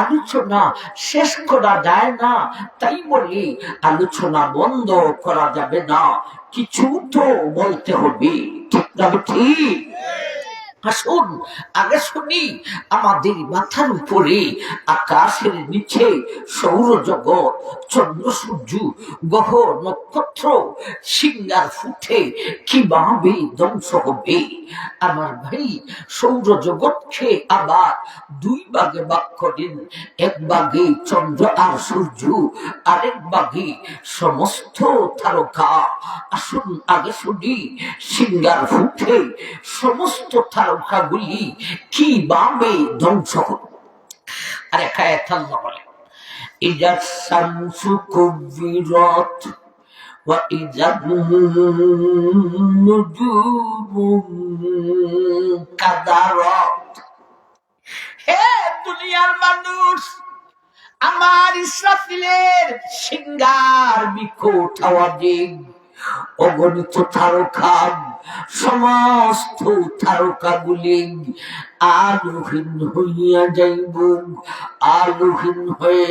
[SPEAKER 1] আলোচনা শেষ করা যায় না, তাই বলি আলোচনা বন্ধ করা যাবে না, কিছু তো বলতে হবে, ঠিক না? ঠিক। আসুন আগে শুনি আমাদের মাথার উপরে আকাশের নিচে সৌরজগৎ, চন্দ্র সূর্য, গ্রহ নক্ষত্র সিঙ্গার ফুটে কিভাবে ধ্বংস হবে। আমার ভাই, সৌরজগৎকে আবার দুই ভাগে ভাগ করেন, এক ভাগে চন্দ্র আর সূর্য, আরেক ভাগে সমস্ত তারকা। আসুন আগে শুনি সিঙ্গার ফুটে সমস্ত তারকাগুলি কিভাবে ধ্বংস হবে। আর এক আয়াত আল্লাহ বলে, ইযা শামসু কুবিরাত ওয়া ইযা নুজুমু কাদারাত। হে দুনিয়ার মানুষ, আমার ইসরাফিলের সিঙ্গার বিকট আওয়াজে অগণিত তারকা, সমস্ত তারকাগুলি আলোহীন হইয়া যাইব, আলোহীন হয়ে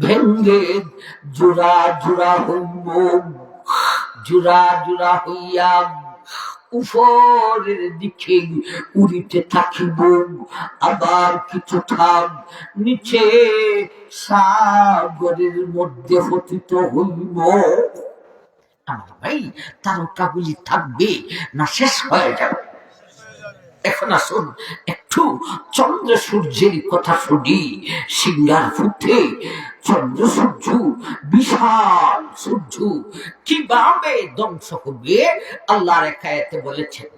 [SPEAKER 1] ভেঙ্গে জোড়া জোড়া হইব, জোড়া জোড়া হইয়া উপরের দিকে উড়িতে থাকিব, আবার কিছুটা নিচে সাগরের মধ্যে পতিত হইব। আমার ভাই, তারকাগুলি থাকবে না শেষ হয়ে যাবে? এখন আসুন একটু চন্দ্র সূর্যের কথা শুনি। সিঙ্গার ফুটে চন্দ্র সূর্য, বিশাল সূর্য কিভাবে ধ্বংস হবে আল্লাহর এক আয়াতে বলেছেন,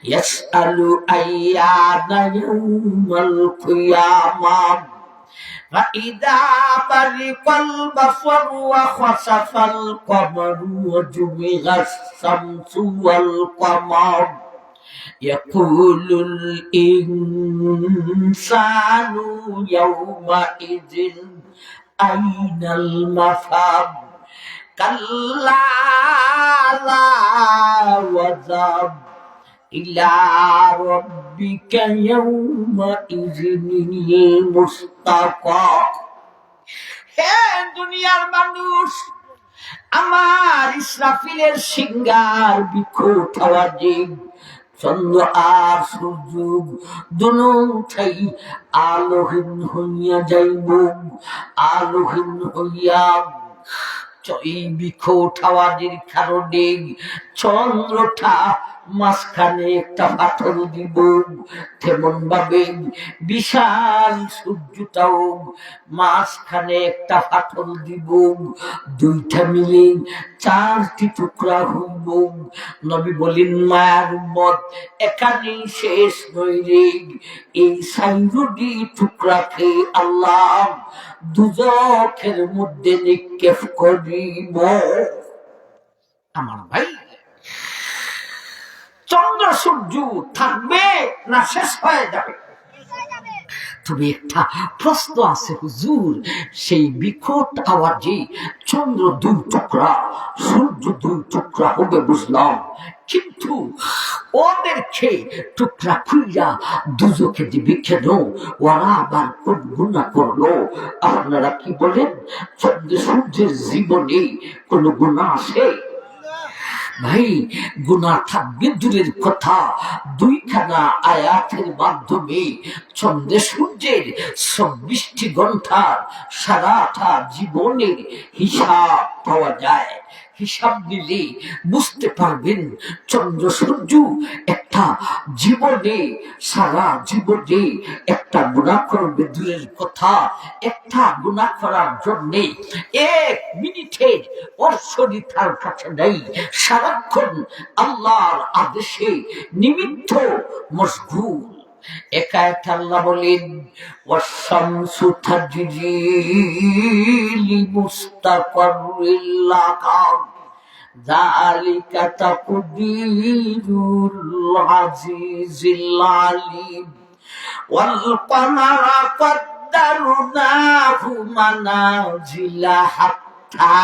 [SPEAKER 1] ইয়াসআলু আইয়ানা ইয়াউমাল কিয়ামাহ فإذا برق البصر وخسف القمر وجمع الشمس والقمر يقول الإنسان يومئذ أين المفر كلا لا وزر إلى ربك يومئذ المستقر। হে দুনিয়ার মানুষ, আমার ইসরাফিলের সিঙ্গার বিক্ষোভ আওয়াজে চন্দ্র আর সূর্য দুটাই আলোহীন হইয়া যাইব। আলোহীন হইয়া এই বিক্ষোভ আওয়াজের কারণে চন্দ্রটা মাঝখানে একটা পাথর দিব, তেমন ভাবে বিশাল সূর্যটাও মাঝখানে একটা পাথর দিব। দুইটা মিলে চারটি টুকরা হইব। নবী বলেন, মায়ার উম্মত এখানেই শেষ নয় রে, এই সাইরুডি টুকরাকে আল্লাহ দুজখের মধ্যে নিক্ষেপ করিব। আমার ভাই, চন্দ্র সূর্য থাকবে না শেষ হয়ে যাবে? তবে একটা প্রশ্ন আছে হুজুর, সেই বিকট আওয়াজে চন্দ্র দুই টুকরা সূর্য দুই টুকরা হবে বুঝলাম, কিন্তু ওদেরকে টুকরা খুইয়া দুজকে দিবি কেন? ওরা আবার কোন গুনাহ করলো? আপনারা কি বলেন, চন্দ্র সূর্যের জীবনে কোন গুনাহ আছে? ভাই, গুনাহ থাকবে দূরের কথা, দুইখানা আয়াতের মাধ্যমে চন্দ্র সূর্যের 24টি ঘন্টার সারাটা জীবনের হিসাব পাওয়া যায়। হিসাব নিলে বুঝতে পারবেন, চন্দ্র সূর্য একটা জীবনে সারা জীবনে একটা গুনাহ করবে দূরের কথা, একটা গুনাহ করার জন্যে 1 মিনিটের অর্শনি তার কাছে নেই। সারাক্ষণ আল্লাহর আদেশে নিমিত্ত মশগুল। একা একা আল্লাহ বলেন, ওয়াশ-শামসু তাজরি লিমুস্তাকাররিল লাহা যালিকা তাকদীরুল আজিজিল আলিম ওয়াল কমারা কদ্দারনাহু মানাজিলা হাত্তা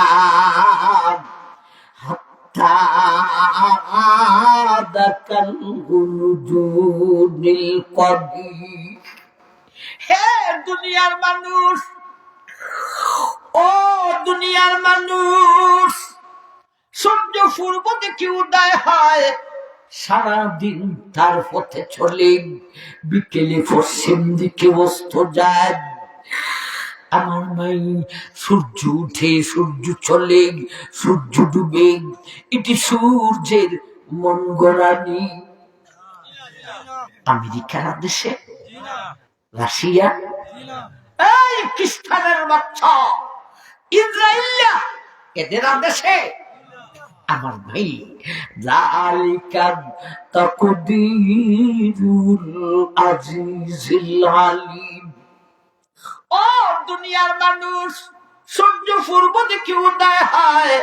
[SPEAKER 1] হে দুনিয়ার মানুষ, ও দুনিয়ার মানুষ, সূর্য পূর্ব দিকে উদয় হয়, সারাদিন তার পথে চলে, বিকেলে পশ্চিম দিকে অস্ত যায়। আমার ভাই, সূর্য উঠে সূর্য চলে, সূর্য ডুবে, এটি সূর্যের মন গড়ানি। আমেরিকার দেশে, রাশিয়া, এই খ্রিস্টানের বাচ্চা, ইসরায়েলিয়া, এদের দেশে আমার ভাই, যালিকা তাকদীরুল আজিজিল আলিম। ও দুনিয়ার মানুষ, সূর্য পূর্ব দিকে উদয় হয়,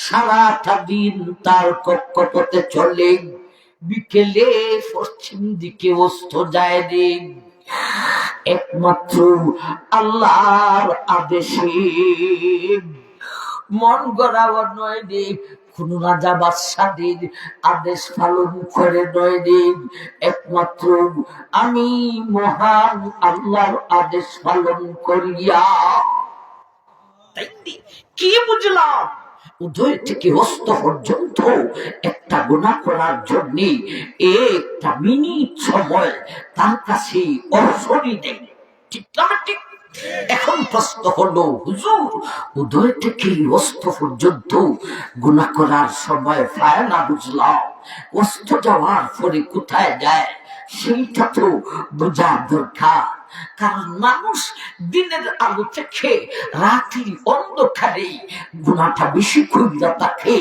[SPEAKER 1] সারাটা দিন তার কক্ষপথে চলে, বিকেলে পশ্চিম দিকে অস্ত যায় রে, একমাত্র আল্লাহর আদেশে। মন গড়াও নয় রে, কোন রাজা বাদশাদের আদেশ পালন করে নয় রে, একমাত্র আমি মহান আল্লাহর আদেশ পালন করিয়া। কি বুঝলাম? উদয় থেকে অস্ত পর্যন্ত একটা গুনাহ করার জন্য একটা মিনিট সময় তার কাছে অবসরই নেই। ঠিক না ঠিক? এখন প্রশ্ন হলো, হুজুর, উদয় থেকে অস্ত পর্যন্ত গুনাহ করার সময় পায় না বুঝলাম, অস্ত যাওয়ার পরে কোথায় যায় সেইটা তো বোঝা দরকার। কারণ মানুষ দিনের আলো থেকে রাতের অন্ধকারে গুনাহটা বেশি কইরা থাকে,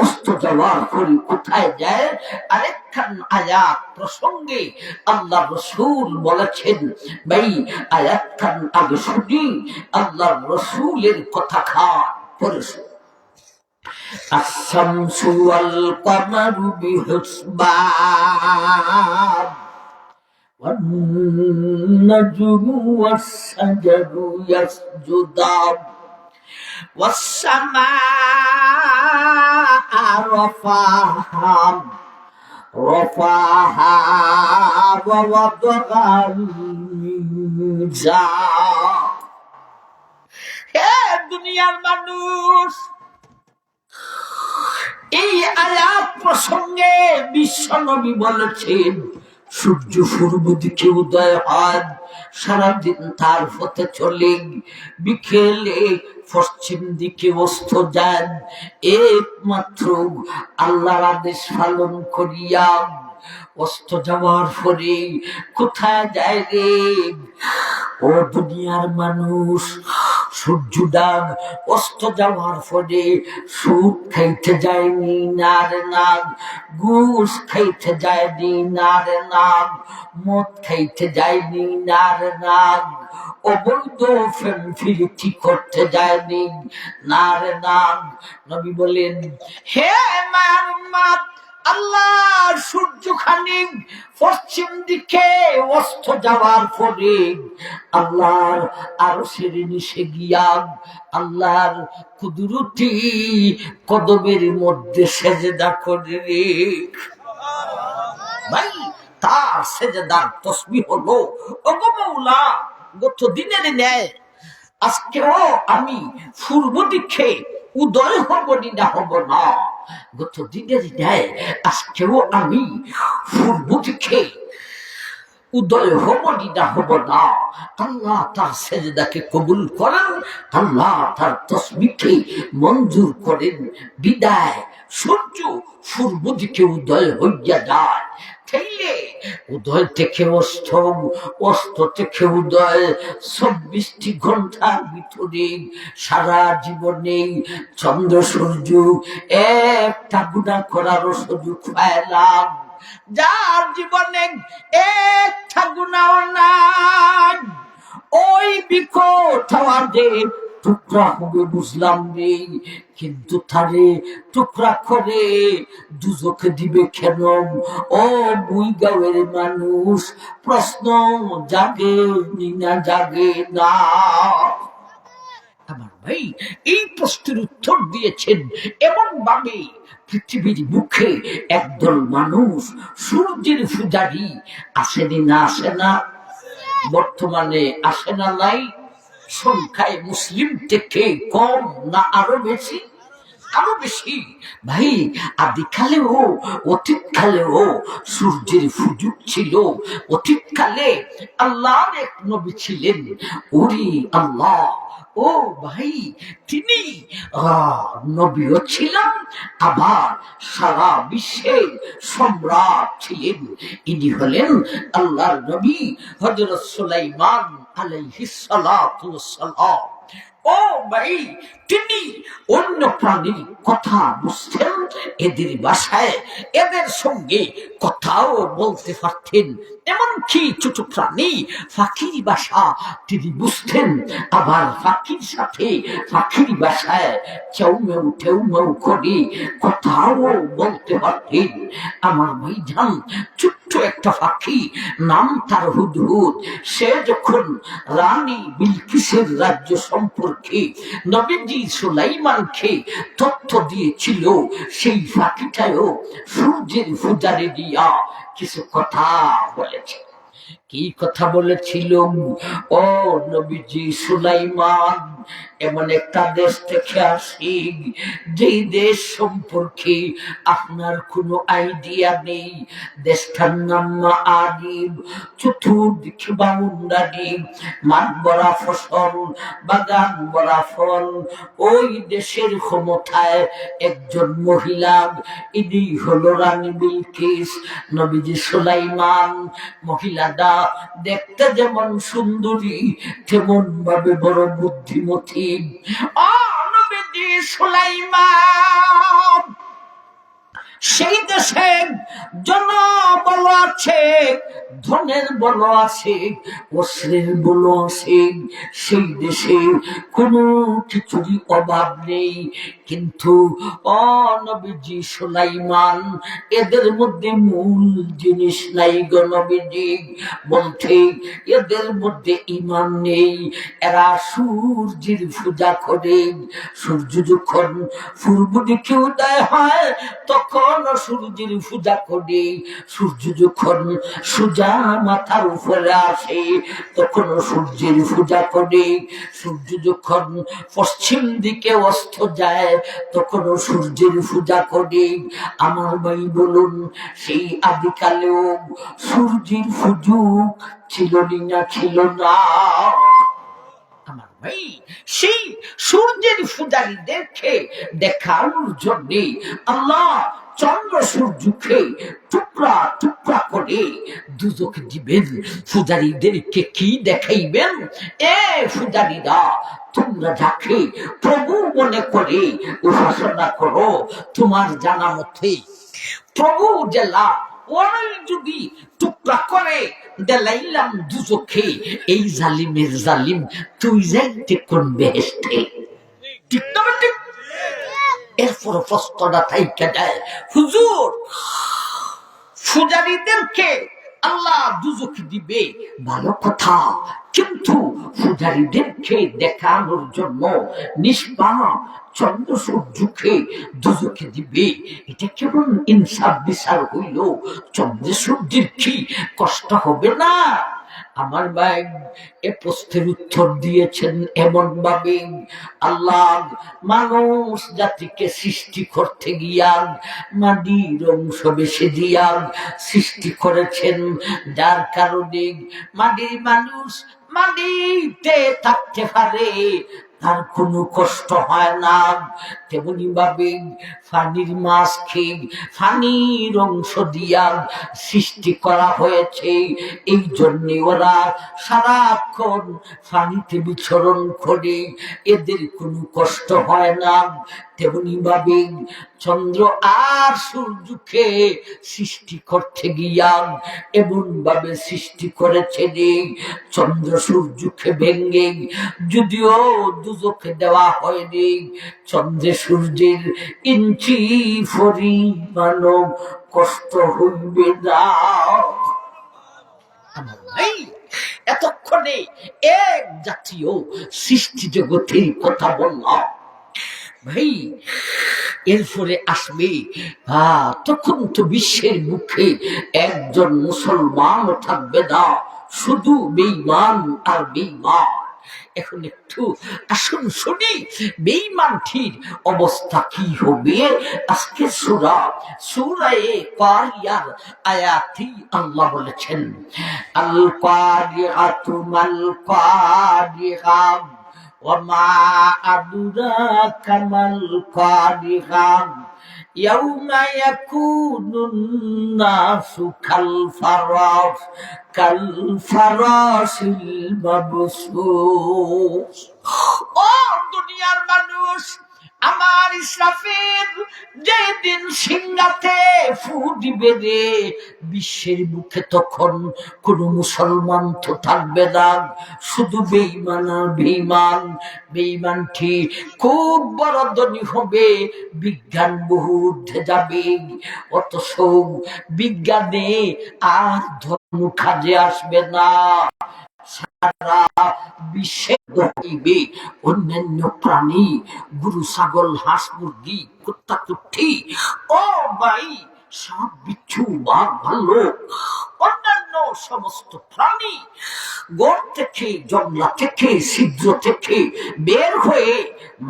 [SPEAKER 1] অস্ত যাওয়ার পরে কোথায় যায়? আরেকখান আয়াত প্রসঙ্গে আল্লাহ রাসূল বলেছেন, ভাই আয়াতখান আগে শুনি, আল্লাহ রাসূলের কথা খান পরে শুনি। আশ-শামসু ওয়াল কমারু বিহুসবান والنجم والشجر يسجدان والسماء رفعها ووضع الميزان। হে দুনিয়ার মানুষ, এই আয়াত প্রসঙ্গে বিশ্বনবী বলেছেন, সূর্য পূর্ব দিকে উদয় হয়, সারাদিন তার পথে চলে, বিকেলে পশ্চিম দিকে অস্ত যায়, একমাত্র আল্লাহর আদেশ পালন করিয়া অস্ত যাওয়ার পরে কোথায় যায় রে? ও দুনিয়ার মানুষ, সূর্যদাগ অস্ত যাওয়ার পরে সুদ খাইতে যায়নি না রে নাগ, ঘুষ খাইতে যায়নি না রে নাগ, মদ খাইতে যায়নি না রে নাগ, অবৈধ প্রেম ফিরিতি করতে যায়নি না রে নাগ। নবী বলেন, হে মায়ের উম্মত, আল্লাহর সূর্য খানিক পশ্চিম দিকে অস্ত যাওয়ার পরে আল্লাহর আরশের নিচে গিয়া আল্লাহর কুদরতি কদমের মধ্যে সেজদা করে রে ভাই। তার সেজদার তাসবিহ হলো, ওগো মাওলা, গত দিনের ন্যায় আজকেও আমি পূর্ব দিকে উদয় হব না হব না, গত দিনের ন্যায় আজকেও আমি পূর্ব দিকে উদয় হব না হব না। আল্লাহ তার সেজদাকে কবুল করেন, আল্লাহ তার তাসবিহকে মঞ্জুর করেন, বিদায় সূর্য পূর্ব দিকে উদয় হইয়া যায়। উদয় থেকে অস্ত, অস্ত থেকে উদয় 24টি ঘন্টার ভিতরে সারা জীবনে চন্দ্র সূর্য একটা গুনাহ করারও সুযোগ পাইলাম। যার জীবনে একটা গুনাহ নাই, ওই বিকট আওয়াজে টুকরা হবে বুঝলাম রে, কিন্তু তারে টুকরা করে দুজকে দিবে কেন? ও বুই গাঁয়ের মানুষ, প্রশ্ন জাগে না জাগে না? আমার ভাই এই প্রশ্নের উত্তর দিয়েছেন এমন ভাবে, পৃথিবীর মুখে একদল মানুষ সূর্যের পূজারী আসেনি না আসে না? বর্তমানে আসে না নাই? সংখ্যায় মুসলিম থেকে কম না আরো বেশি? আরো বেশি ভাই। আদিকালেও অতীতকালেও সূর্যের সুযোগ ছিল। অতীতকালে আল্লাহর এক নবী ছিলেন, ওরে আল্লাহ, ও ভাই, তিনি নবীও ছিলেন, আবার সারা বিশ্বের সম্রাট ছিলেন। ইনি হলেন আল্লাহর নবী হযরত সুলাইমান আলাইহিস সালাতু ওয়াস সালাম। ও ভাই, তিনি অন্য প্রাণীর কথা বুঝতেন, এদের ভাষায় এদের সঙ্গে কথাও বলতে পারতেন। এমনকি ছোট প্রাণী পাখির ভাষা তিনি বুঝতেন, আবার পাখির সাথে পাখির ভাষায় চেউমেউ টেউমেউ করে কথাও বলতে পারতেন। আমার ভাইজান, ছোট্ট একটা পাখি, নাম তার হুদহুদ, সে যখন রানী বিলকিসের রাজ্য সম্পর্কে নবীজি সুলাইমানকে তথ্য দিয়েছিল, সেই পাখিটাও সূর্যের পূজারে দিয়া কিছু কথা বলেছে। কি কথা বলেছিল? ও নবীজি সুলাইমান, এমন একটা দেশ থেকে আসি যে দেশ সম্পর্কে আপনার কোনো আইডিয়া নেই। দেশটার নাম আদিব, চতুর্দিকে বাউন্ডারি, মাঠ ভরা ফসল, বাগান ভরা ফল। ওই দেশের ক্ষমতায় একজন মহিলা, ইনি হলো রানী বিলকিস। নবীজি সুলাইমান, মহিলাটা দেখতে যেমন সুন্দরী, তেমন ভাবে বড় বুদ্ধিমতী। নবীজি সুলাইমান সেই দেশে জনবল আছে, ধনের বল আছে, অস্ত্রের বল আছে, সেই দেশে কোনো কিছুরই অভাব নেই। কিন্তু নবীজি সুলাইমান, এদের মধ্যে মূল জিনিস নাই গো নবীজি, বলতে এদের মধ্যে ঈমান নেই। এরা সূর্যের পূজা করে। সূর্য যখন পূর্ব দিকে উদয় হয়, তখন যখন সূর্যের পূজা করি, সূর্য যখন সোজা মাথার উপরে আসে তখন সূর্যের পূজা করি, সূর্য যখন পশ্চিম দিকে অস্ত যায় তখন সূর্যের পূজা করি। আমার ভাই বলুন, সেই আদিকালেও সূর্যের সুযোগ ছিল না ছিল না? আমার ভাই, সেই সূর্যের পূজারীদেরকে দেখানোর জন্য আল্লাহ চন্দ্র সূর্যকে টুকরা টুকরা করে দুজক দিবেন। পূজারীদেরকে কি দেখাইবেন? এ পূজারীরা, তোমরা যাকে প্রভু মনে করে উপাসনা করো, তোমার জানা মতে প্রভু জেলা ওরাই যদি টুকরা করে দেলাইলাম দুজকে, এই জালিমের জালিম তুই যাইতে কোন বেহেশতে? ঠিক না ঠিক? এরপর প্রশ্নটা থাইকা যায়, হুজুর পূজারীদেরকে আল্লাহ দুজক দিবে, ভালো কথা, কিন্তু পূজারীদেরকে দেখানোর জন্য নিষ্পাপ চন্দ্র সূর্যকে দুজকে দিবে, এটা কেমন ইনসাফ বিচার হইল? চন্দ্র সূর্যের কি কষ্ট হবে না? আমার ভাই এ প্রশ্নের উত্তর দিয়েছেন এমন ভাবে, আল্লাহ মানুষ জাতিকে সৃষ্টি করতে গিয়া মাটির অংশ বেশি দিয়া সৃষ্টি করেছেন, যার কারণে মাটির মানুষ মাটিতে থাকতে পারে, তার কোনো কষ্ট হয় না। তেমনি ভাবে পানির মাছকে পানির অংশ দিয়া সৃষ্টি করা হয়েছে, এই জন্য ওরা সারাক্ষণ পানিতে বিচরণ করে, এদের কোনো কষ্ট হয় না। তেমনি ভাবে চন্দ্র আর সূর্যকে সৃষ্টি করতে গিয়া এমন ভাবে সৃষ্টি করেছে যে চন্দ্র সূর্যকে ভেঙ্গে যদিও দুজকে দেওয়া হয়নি, চন্দ্র সূর্যের ইঞ্চি পরিমাণ কষ্ট হইবে না। এতক্ষণে এক জাতীয় সৃষ্টি জগতের কথা বললাম ভাই, এরপরে আসবে তখন তো বিশ্বের মুখে একজন মুসলমান থাকবে না, শুধু বেঈমান আর বেঈমান। এখন একটু আসুন শুনি বেঈমানটির অবস্থা কি হবে। আজকে সূরায়ে কারিয়ার আয়াতি আল্লাহ বলেছেন, আল কারিআতু মাল কারিআ ওয়ামা আদরাকা মাল কারিআ ইয়াউমা ইয়াকুনুন নাসু কাল ফারাশিল মাবসুস। ও দুনিয়ার মানুষ, আমার ইসরাফিল যেদিন সিংহাতে ফু দিবে রে, বিশ্বের মুখে তখন কোন মুসলমান তো থাকবে না, শুধু বেঈমান আর বেঈমান। বেঈমানটি খুব বড় ধনী হবে, বিজ্ঞান বহু ঊর্ধ্বে যাবে, অথচ বিজ্ঞানে আর ধর্ম কাজে আসবে না। সারা বিশ্বে হইবে অন্যান্য প্রাণী, গরু ছাগল হাঁস মুরগি কুত্তা কুত্তি, ও ভাই সাপ বিচ্ছু বাঘ ভাল্লুক অন্যান্য সমস্ত প্রাণী গড় থেকে জঙ্গলা থেকে ছিদ্র থেকে বের হয়ে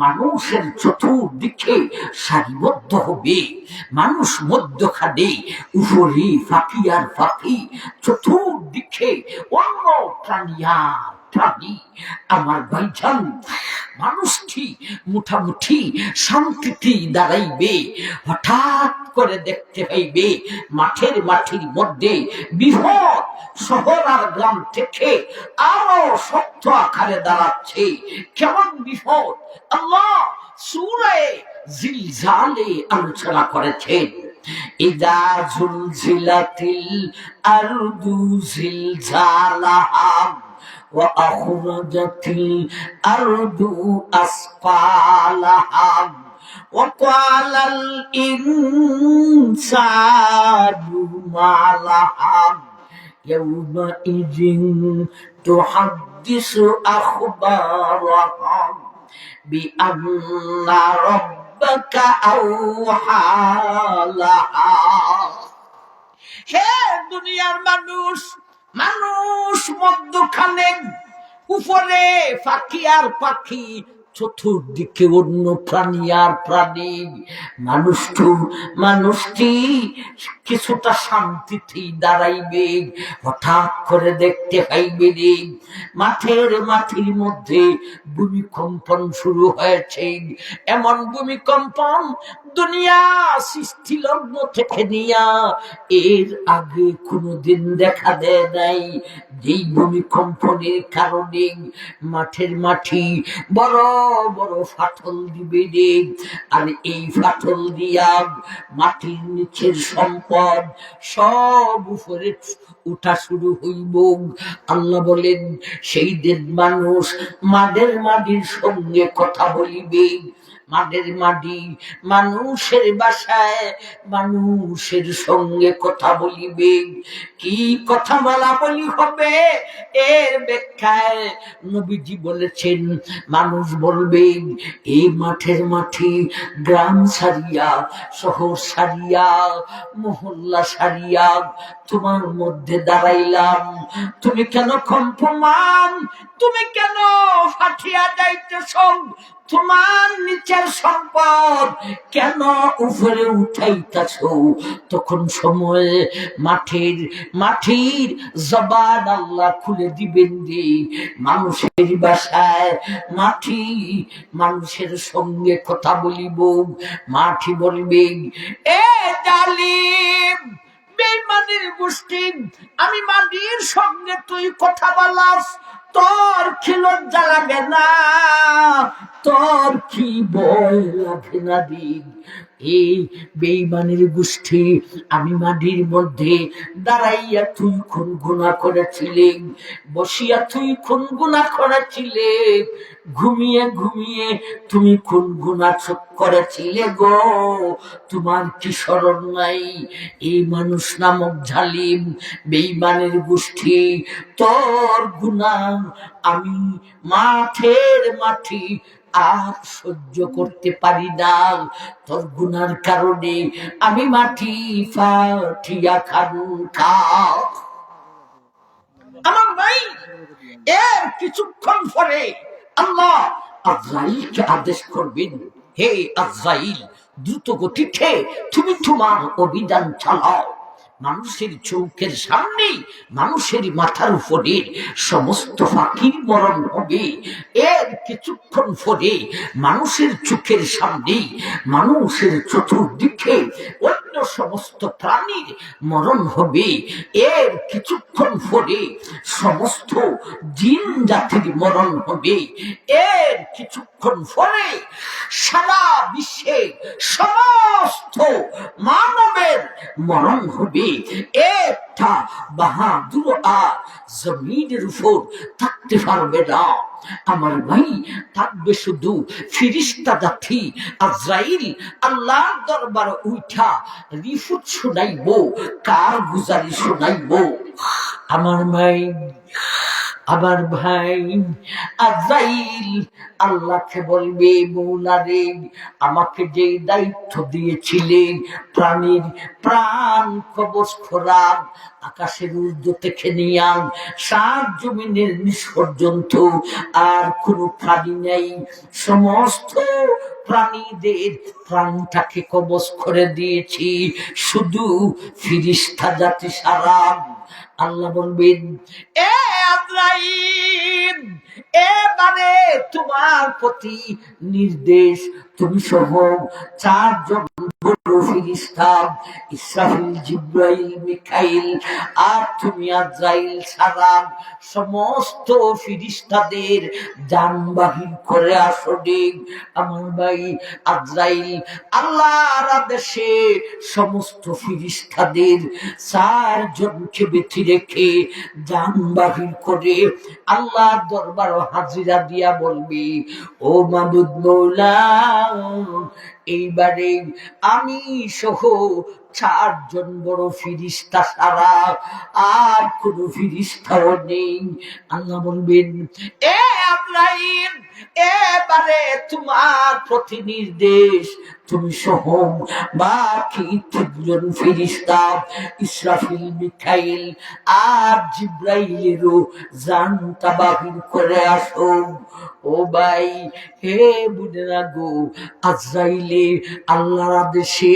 [SPEAKER 1] মানুষের চতুর্দিকে সারিবদ্ধ হবে। মানুষ মধ্যখানে উপরে ফাঁকি আর ফাঁকি, চতুর্দিকে অন্য প্রাণী আর প্রাণী। আমার ভাইজান, মানুষটি মুঠামুঠি শান্তিতে দাঁড়াইবে, হঠাৎ করে দেখতে পাইবে মাঠের মধ্যে বৃহৎ শহর আর গ্রাম থেকে আরো শক্ত আকারে দাঁড়াচ্ছে। কেমন বৃহৎ? আল্লাহ সূরায়ে জিলজালে আলোচনা করেছেন, ইযা জুলজিলাতিল আরদু জিলজালাহা ওয়া আখরাজাতিল আরদু আসফালাহা ওয়া ক্বালাল ইনসানু মা লাহা ইয়াওমাইযিন তুহাদ্দিসু আখবারাহা বিআন্না রাব্বাকা আওহা লাহা। হে দুনিয়ার মানুষ, মানুষ মধ্যখানে, উপরে পাখি আর পাখি, চতুর্দিকে অন্য প্রাণী আর প্রাণী। মানুষটি কিছুটা শান্তিতেই দাঁড়াইবে, হঠাৎ করে দেখতে পাইবে রে মাটির মধ্যে ভূমিকম্পন শুরু হয়েছে। এমন ভূমিকম্পন দুনিয়া সৃষ্টি লগ্ন থেকে নিয়া এর আগে কোনোদিন দেখা দেয় নাই। যেই ভূমিকম্পনের কারণে মাটি বড় বড় ফাটল দিবে রে, আর এই ফাটল দিয়া মাটির নিচের সম্পদ সব উপরে উঠা শুরু হইব। আল্লাহ বলেন সেই দিন মানুষ মাটির সঙ্গে কথা বলিবে। মাটি মানুষের বাসায় মানুষের সঙ্গে কথা বলিবে। কি কথা বলা বলি হবে, এর ব্যাখ্যায় নবীজি বলেছেন, মানুষ বলবে এই মাটি গ্রাম সারিয়া, শহর সারিয়া, মহল্লা সারিয়া তোমার মধ্যে দাঁড়াইলাম, তুমি কেন কম্পমান, তুমি কেন ফাটিয়া যাইতেছ, তোমার নিচের সম্পদ কেন উপরে উঠাইতেছ। তখন সময়ে মাটির জবান আল্লাহ খুলে দিবেন রে। মানুষের বাসায় মাটি মানুষের সঙ্গে কথা বলিব। মাটি বলবে, এ জালিম বেঈমানের গোষ্ঠী, আমি মাটির সঙ্গে তুই কথা বলাস, তোর কি লজ্জা লাগে না, তোর কি ভয় লাগে না দিন। এই বেঈমানের গোষ্ঠী, আমি মাটির মধ্যে দাঁড়াইয়া তুই খুন গুনাহ করেছিলে, বসিয়া তুই খুন গুনাহ করেছিলে, ঘুমিয়ে তুমি খুন গুনাহ করেছিলে গো, তোমার কি স্মরণ নাই? এই মানুষ নামক জালিম বেঈমানের গোষ্ঠী, তোর গুনাহ আমি মাটি আর সহ্য করতে পারি না। তোর গুনার কারণে আমি মাটি ফাটিয়া খা। আমার ভাই, এর কিছুক্ষণ পরে আল্লাহ আজরাইলকে আদেশ করবেন, হে আজরাইল, দ্রুত গতিতে তুমি তোমার অভিযান চালাও। মানুষের চৌকের সামনে, মানুষের মাথার উপরে সমস্ত পাখির মরণ হবে। এর কিছুক্ষণ পরে মানুষের চোখের সামনে, মানুষের চতুর্দিকে অন্য সমস্ত প্রাণীর মরণ হবে। এর কিছুক্ষণ পরে সমস্ত জিন জাতির মরণ হবে। এর কিছুক্ষণ পরে সারা বিশ্বে সমস্ত মানবের মরণ হবে। একটা বাহাদুর আর জমিনের উপর থাকতে পারবে না। আমার ভাই, থাকবে শুধু ফিরিস্তা জাতি আজরাইল। আল্লাহর দরবারে উঠা রিপোর্ট শোনাইব, কার গুজারি শোনাইব। আমার ভাই আজরাইল আল্লাহকে বলবে, মৌলা রে, আমাকে যে দায়িত্ব দিয়েছিলেন প্রাণীর প্রাণ কবজ করা, আকাশের ঊর্ধ্ব থেকে নিয়ে সাত জমিনের নিচ পর্যন্ত আর কোনো প্রাণী নেই, সমস্ত প্রাণীদের প্রাণটাকে কবজ করে দিয়েছি, শুধু ফিরিস্তা জাতি সারা। আল্লাহ বলবেন, এ আজরাইল, এবারে তোমার প্রতি নির্দেশ, তুমি সহ চারজন ফিরিস্তা, ইসরাফিল, জিবরাইল, মিকাইল আর তুমি আজরাইল ছাড়া সমস্ত ফিরিস্তাদের জান বাহির করে আসো। আমার ভাই আজরাইল আল্লাহর আদেশে সমস্ত ফিরিস্তাদের চারজনকে বেঁধে রেখে জান বাহির করে আল্লাহর দরবার হাজিরা দিয়া বলবি, ও মাবুদ মৌলা, এইবারে আমি সহ 4 জন বড় ফিরিস্তা ছাড়া আর কোন ফিরিস্তাও নেই। আল্লাহ বলবেন, এ আজরাইল, এবারে তোমার প্রতি নির্দেশ, তুমি সহ বাকি 3 জন ফিরিস্তা ইসরাফিল, মিকাইল আর জিব্রাইলেরও জানটা বাহির করে আসো। ও ভাই, হে বুনেরা গো, আজরাইলে আল্লাহর আদেশে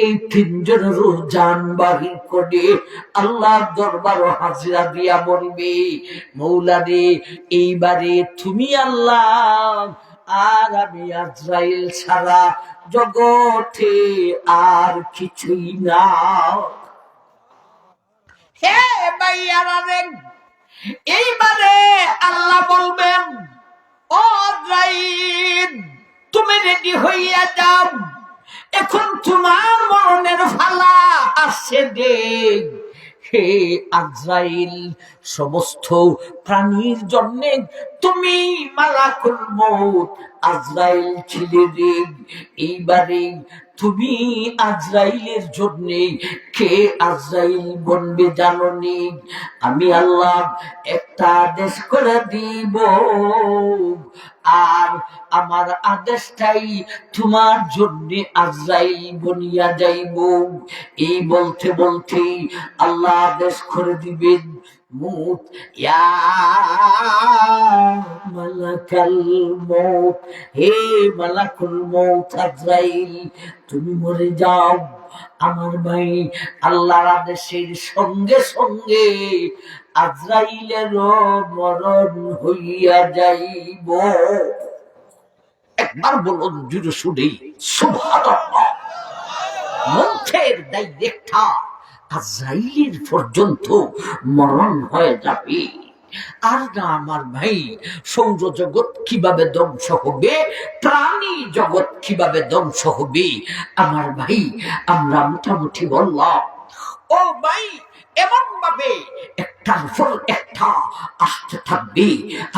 [SPEAKER 1] এই 3 জনেরও জান বাহির করে আল্লাহর দরবার হাজিরা দিয়া বলবে, মৌলা রে, এইবারে তুমি আল্লাহ, আর আমি আজরাইল ছাড়া জগতে আর কিছুই না। হে ভাইয়ারা রে, এইবারে আল্লাহ বলবেন, ও আজরাইল, তুমি রেডি হইয়া যাও, এখন তোমার মরণের ফালা আসছে দেখ। হে আজরাইল, সমস্ত প্রাণীর জন্য তুমি মালাকুল মউত আজরাইল ছিলে রে। এইবারে তুমি আজরাইলের জন্য কে আজরাইল বনবে জানো নি? আমি আল্লাহ একটা আদেশ করে দিব, আর আমার আদেশটাই তোমার জন্য আজরাইল বনিয়া যাইব। এই বলতে বলতে আল্লাহ আদেশ করে দিবেন, মউত, ইয়া মালাকাল মউত, হে মালাকুল মউত আজরাইল, তুমি মরে যাও। আমার ভাই, আল্লাহর আদেশের সঙ্গে সঙ্গে আজরাইলেরও মরণ হইয়া যাইব। একবার বলুন জুড়ে শুনেই সুবহানাল্লাহ। মুখের ডাইরেক্টর আজরাইলের পর্যন্ত মরণ হয়ে যাবে। আর না আমার ভাই, সৌরজগৎ কিভাবে ধ্বংস হবে, প্রাণী জগৎ কিভাবে ধ্বংস হবে, আমার ভাই আমরা মোটামুটি বললাম। ও ভাই, এমন ভাবে একটার পর একটা আসতে থাকবে।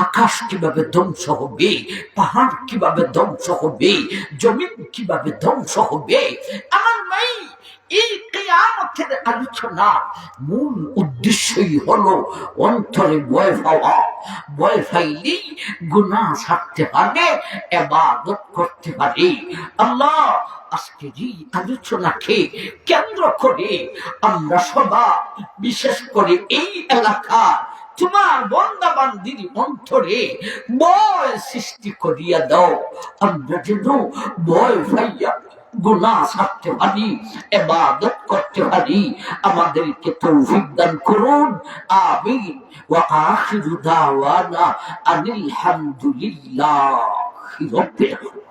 [SPEAKER 1] আকাশ কিভাবে ধ্বংস হবে, পাহাড় কিভাবে ধ্বংস হবে, জমিন কিভাবে ধ্বংস হবে। আমার ভাই, এই কিয়ামতের আলোচনা মূল উদ্দেশ্যই হলো অন্তরে ভয় পাওয়া। ভয় পাইলেই গুনাহ ছাড়তে পারে, ইবাদত করতে পারে। আল্লাহ আজকের এই আলোচনাকে কেন্দ্র করে আমরা সবাই, বিশেষ করে এই এলাকা, তোমার বান্দা বান্দির অন্তরে ভয় সৃষ্টি করিয়া দাও। আমরা যেন ভয় পাইয়া গুনাহ ছাড়তে পারি, ইবাদত করতে পারি। আমাদেরকে তৌফিক দান করুন, আমিন। ওয়া আখিরু দাওয়ানা আনিল হামদুলিল্লাহি রাব্বিল আলামিন।